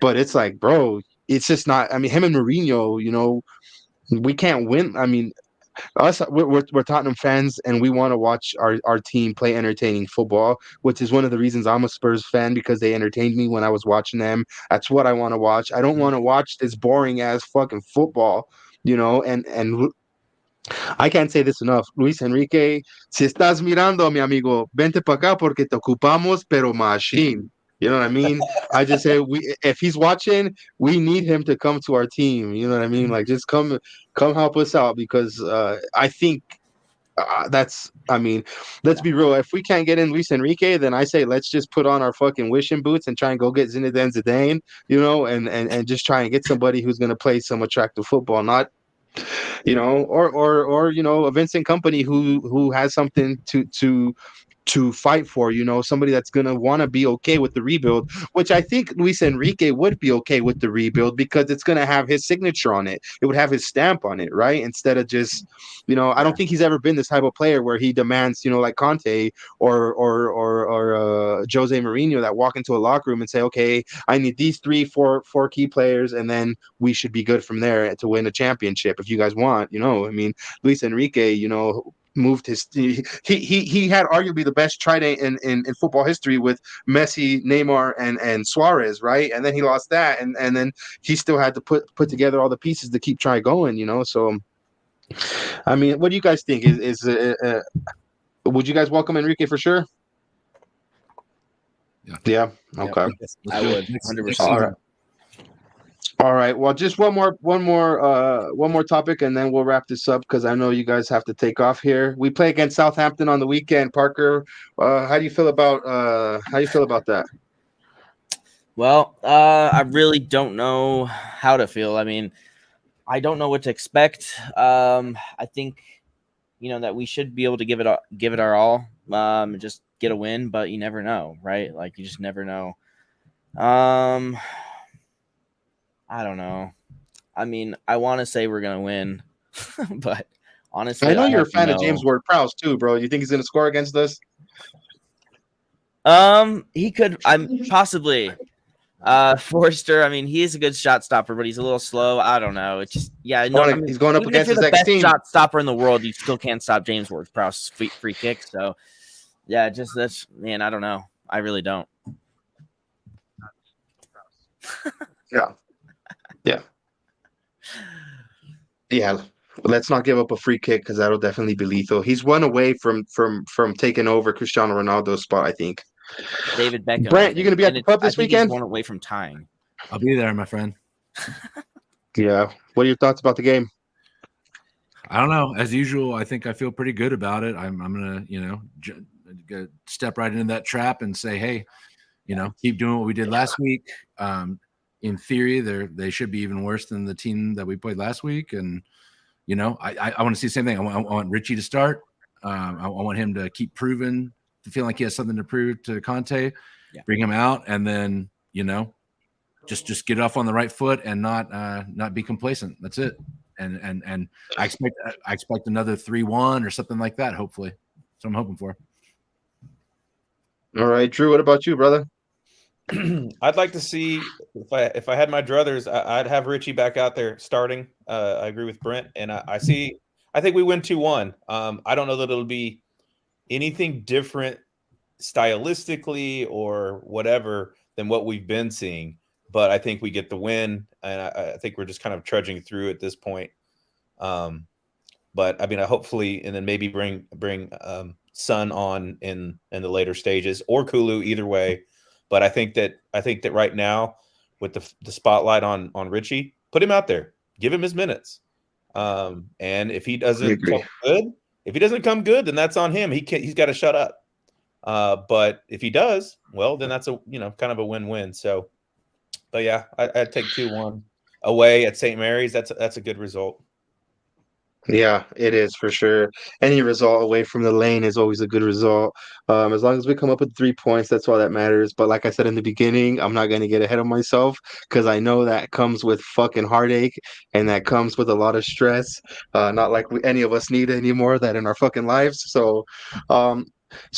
But it's like, bro, it's just not. I mean, him and Mourinho, we can't win. I mean, we're Tottenham fans, and we want to watch our team play entertaining football, which is one of the reasons I'm a Spurs fan, because they entertained me when I was watching them. That's what I want to watch. I don't want to watch this boring ass fucking football, and I can't say this enough. Luis Enrique, si estás mirando, mi amigo, vente para acá porque te ocupamos, pero machine. You know what I mean? I just say if he's watching, we need him to come to our team. You know what I mean? Like, just come help us out, because I think let's be real. If we can't get in Luis Enrique, then I say let's just put on our fucking wishing boots and try and go get Zinedine Zidane, and just try and get somebody who's going to play some attractive football, not or a Vincent Company who has something to fight for, somebody that's going to want to be okay with the rebuild, which I think Luis Enrique would be okay with the rebuild because it's going to have his signature on it. It would have his stamp on it, right? Instead of just, I don't think he's ever been this type of player where he demands, like Conte or Jose Mourinho, that walk into a locker room and say, okay, I need these four key players, and then we should be good from there to win a championship if you guys want, I mean, Luis Enrique, moved his he had arguably the best trident in football history with Messi, Neymar, and Suarez, right? And then he lost that, and then he still had to put together all the pieces to keep trying going, so I mean, what do you guys think? Would you guys welcome Enrique for sure? Yeah. Okay. I would 100%. All right. Well, just one more topic, and then we'll wrap this up because I know you guys have to take off here. We play against Southampton on the weekend. Parker, how do you feel about that? Well, I really don't know how to feel. I mean, I don't know what to expect. I think that we should be able to give it our all, and just get a win, but you never know, right? Like, you just never know. I don't know. I mean, I want to say we're going to win, but honestly, I know you're a fan of James Ward-Prowse too, bro. You think he's going to score against us? He could. I'm possibly. Forrester. I mean, he is a good shot stopper, but he's a little slow. I don't know. It's just no. I mean, he's going up even if against you're his the best ex-team. shot stopper in the world, you still can't stop James Ward-Prowse's free kick. So, yeah, that's man. I don't know. I really don't. Yeah. Let's not give up a free kick because that'll definitely be lethal. He's one away from taking over Cristiano Ronaldo's spot, I think. David Beckham. Brent, you gonna be at the pub this weekend? He's one away from tying. I'll be there, my friend. Yeah. What are your thoughts about the game? I don't know. As usual, I think I feel pretty good about it. I'm gonna step right into that trap and say, hey, keep doing what we did last week. In theory, they should be even worse than the team that we played last week. And I want to see the same thing. I want Richie to start. I want him to keep proving, to feel like he has something to prove to Conte. Yeah. Bring him out, and then just get off on the right foot and not be complacent. That's it. And I expect another 3-1 or something like that. Hopefully, that's what I'm hoping for. All right, Drew. What about you, brother? I'd like to see, if I had my druthers, I'd have Richie back out there starting. I agree with Brent, and I think we win 2-1. I don't know that it'll be anything different stylistically or whatever than what we've been seeing, but I think we get the win, and I think we're just kind of trudging through at this point. But I mean, hopefully, and then maybe bring Son on in the later stages, or Kulu, either way. But I think that right now, with the spotlight on Richie, put him out there, give him his minutes. And if he doesn't come good, then that's on him. He's got to shut up. But if he does, well, then that's a kind of a win-win. So, but yeah, I'd take 2-1 away at St. Mary's. That's a good result. Yeah, it is for sure. Any result away from the lane is always a good result. As long as we come up with 3 points, that's all that matters. But like I said in the beginning, I'm not going to get ahead of myself because I know that comes with fucking heartache and that comes with a lot of stress. Not like any of us need anymore that in our fucking lives. So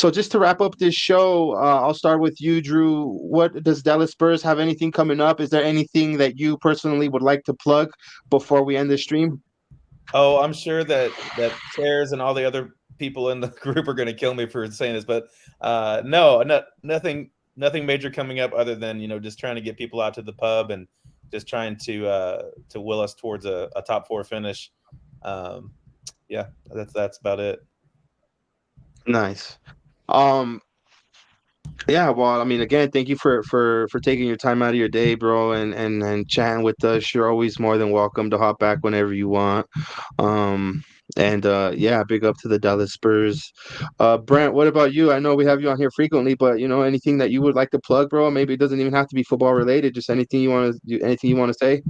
just to wrap up this show, I'll start with you, Drew. What does Dallas Spurs have anything coming up? Is there anything that you personally would like to plug before we end the stream? Oh, I'm sure that Chairs and all the other people in the group are going to kill me for saying this, but nothing major coming up other than just trying to get people out to the pub and just trying to will us towards a top 4 finish. Yeah, that's about it. Nice. Yeah, well, I mean, again, thank you for taking your time out of your day, bro, and chatting with us. You're always more than welcome to hop back whenever you want. Yeah, big up to the Dallas Spurs. Brent, what about you? I know we have you on here frequently, but anything that you would like to plug, bro? Maybe it doesn't even have to be football related. Just anything you want to say.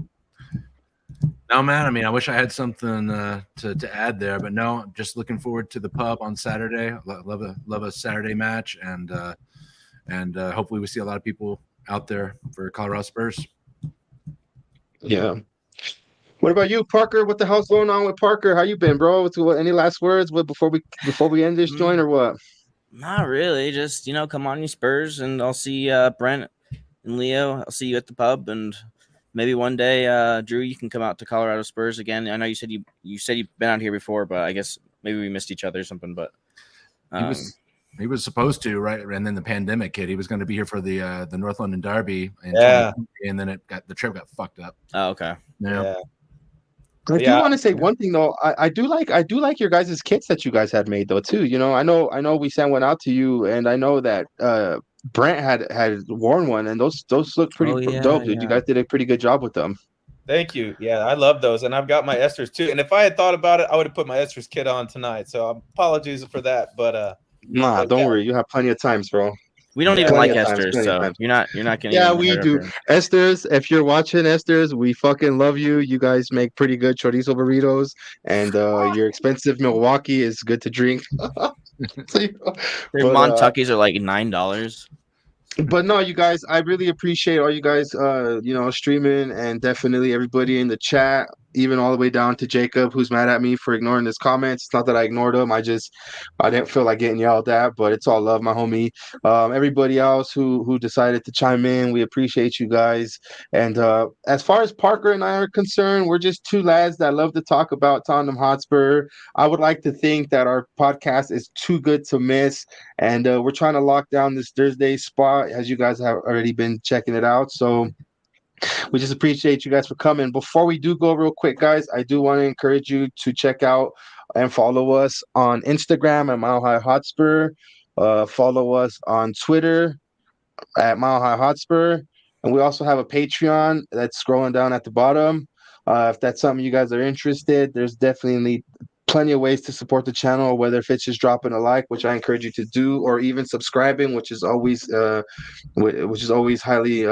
No, man. I mean, I wish I had something to add there, but no. I'm just looking forward to the pub on Saturday. Love a Saturday match, and hopefully we see a lot of people out there for Colorado Spurs. Yeah. What about you, Parker? What the hell's going on with Parker? How you been, bro? Any last words before we end this joint, or what? Not really. Just come on, you Spurs, and I'll see Brent and Leo. I'll see you at the pub, and maybe one day, Drew, you can come out to Colorado Spurs again. I know you said you've been out here before, but I guess maybe we missed each other or something. But he was supposed to, right? And then the pandemic hit. He was going to be here for the North London Derby, and then the trip got fucked up. Oh, okay. Yeah. I do want to say one thing though. I do like your guys' kits that you guys had made though too. I know we sent one out to you, and I know that Brent had worn one, and those look pretty dope, dude. You guys did a pretty good job with them. Thank you. Yeah, I love those, and I've got my Esters too. And if I had thought about it, I would have put my Esters kit on tonight. So apologies for that, but don't worry, you have plenty of times, bro. We don't even like Esters, so you're not gonna. Yeah, we do. Esters, if you're watching Esters, we fucking love you. You guys make pretty good chorizo burritos, and your expensive Milwaukee is good to drink. Montuckies are like $9. But no, you guys, I really appreciate all you guys, streaming, and definitely everybody in the chat. even all the way down to Jacob, who's mad at me for ignoring his comments. It's not that I ignored him. I didn't feel like getting yelled at, but it's all love, my homie. Everybody else who decided to chime in, we appreciate you guys. And as far as Parker and I are concerned, we're just two lads that love to talk about Tottenham Hotspur. I would like to think that our podcast is too good to miss, and we're trying to lock down this Thursday spot, as you guys have already been checking it out. So we just appreciate you guys for coming. Before we do go real quick, guys, I do want to encourage you to check out and follow us on Instagram at Mile High Hotspur. Follow us on Twitter at Mile High Hotspur. And we also have a Patreon that's scrolling down at the bottom. If that's something you guys are interested, there's definitely plenty of ways to support the channel, whether if it's just dropping a like, which I encourage you to do, or even subscribing, which is always highly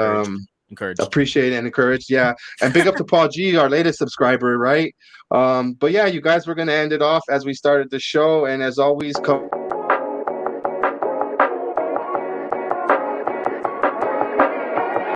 encouraged, appreciated and encouraged. Yeah. And big up to Paul G, our latest subscriber, right? But yeah, you guys, we're gonna end it off as we started the show. And as always, come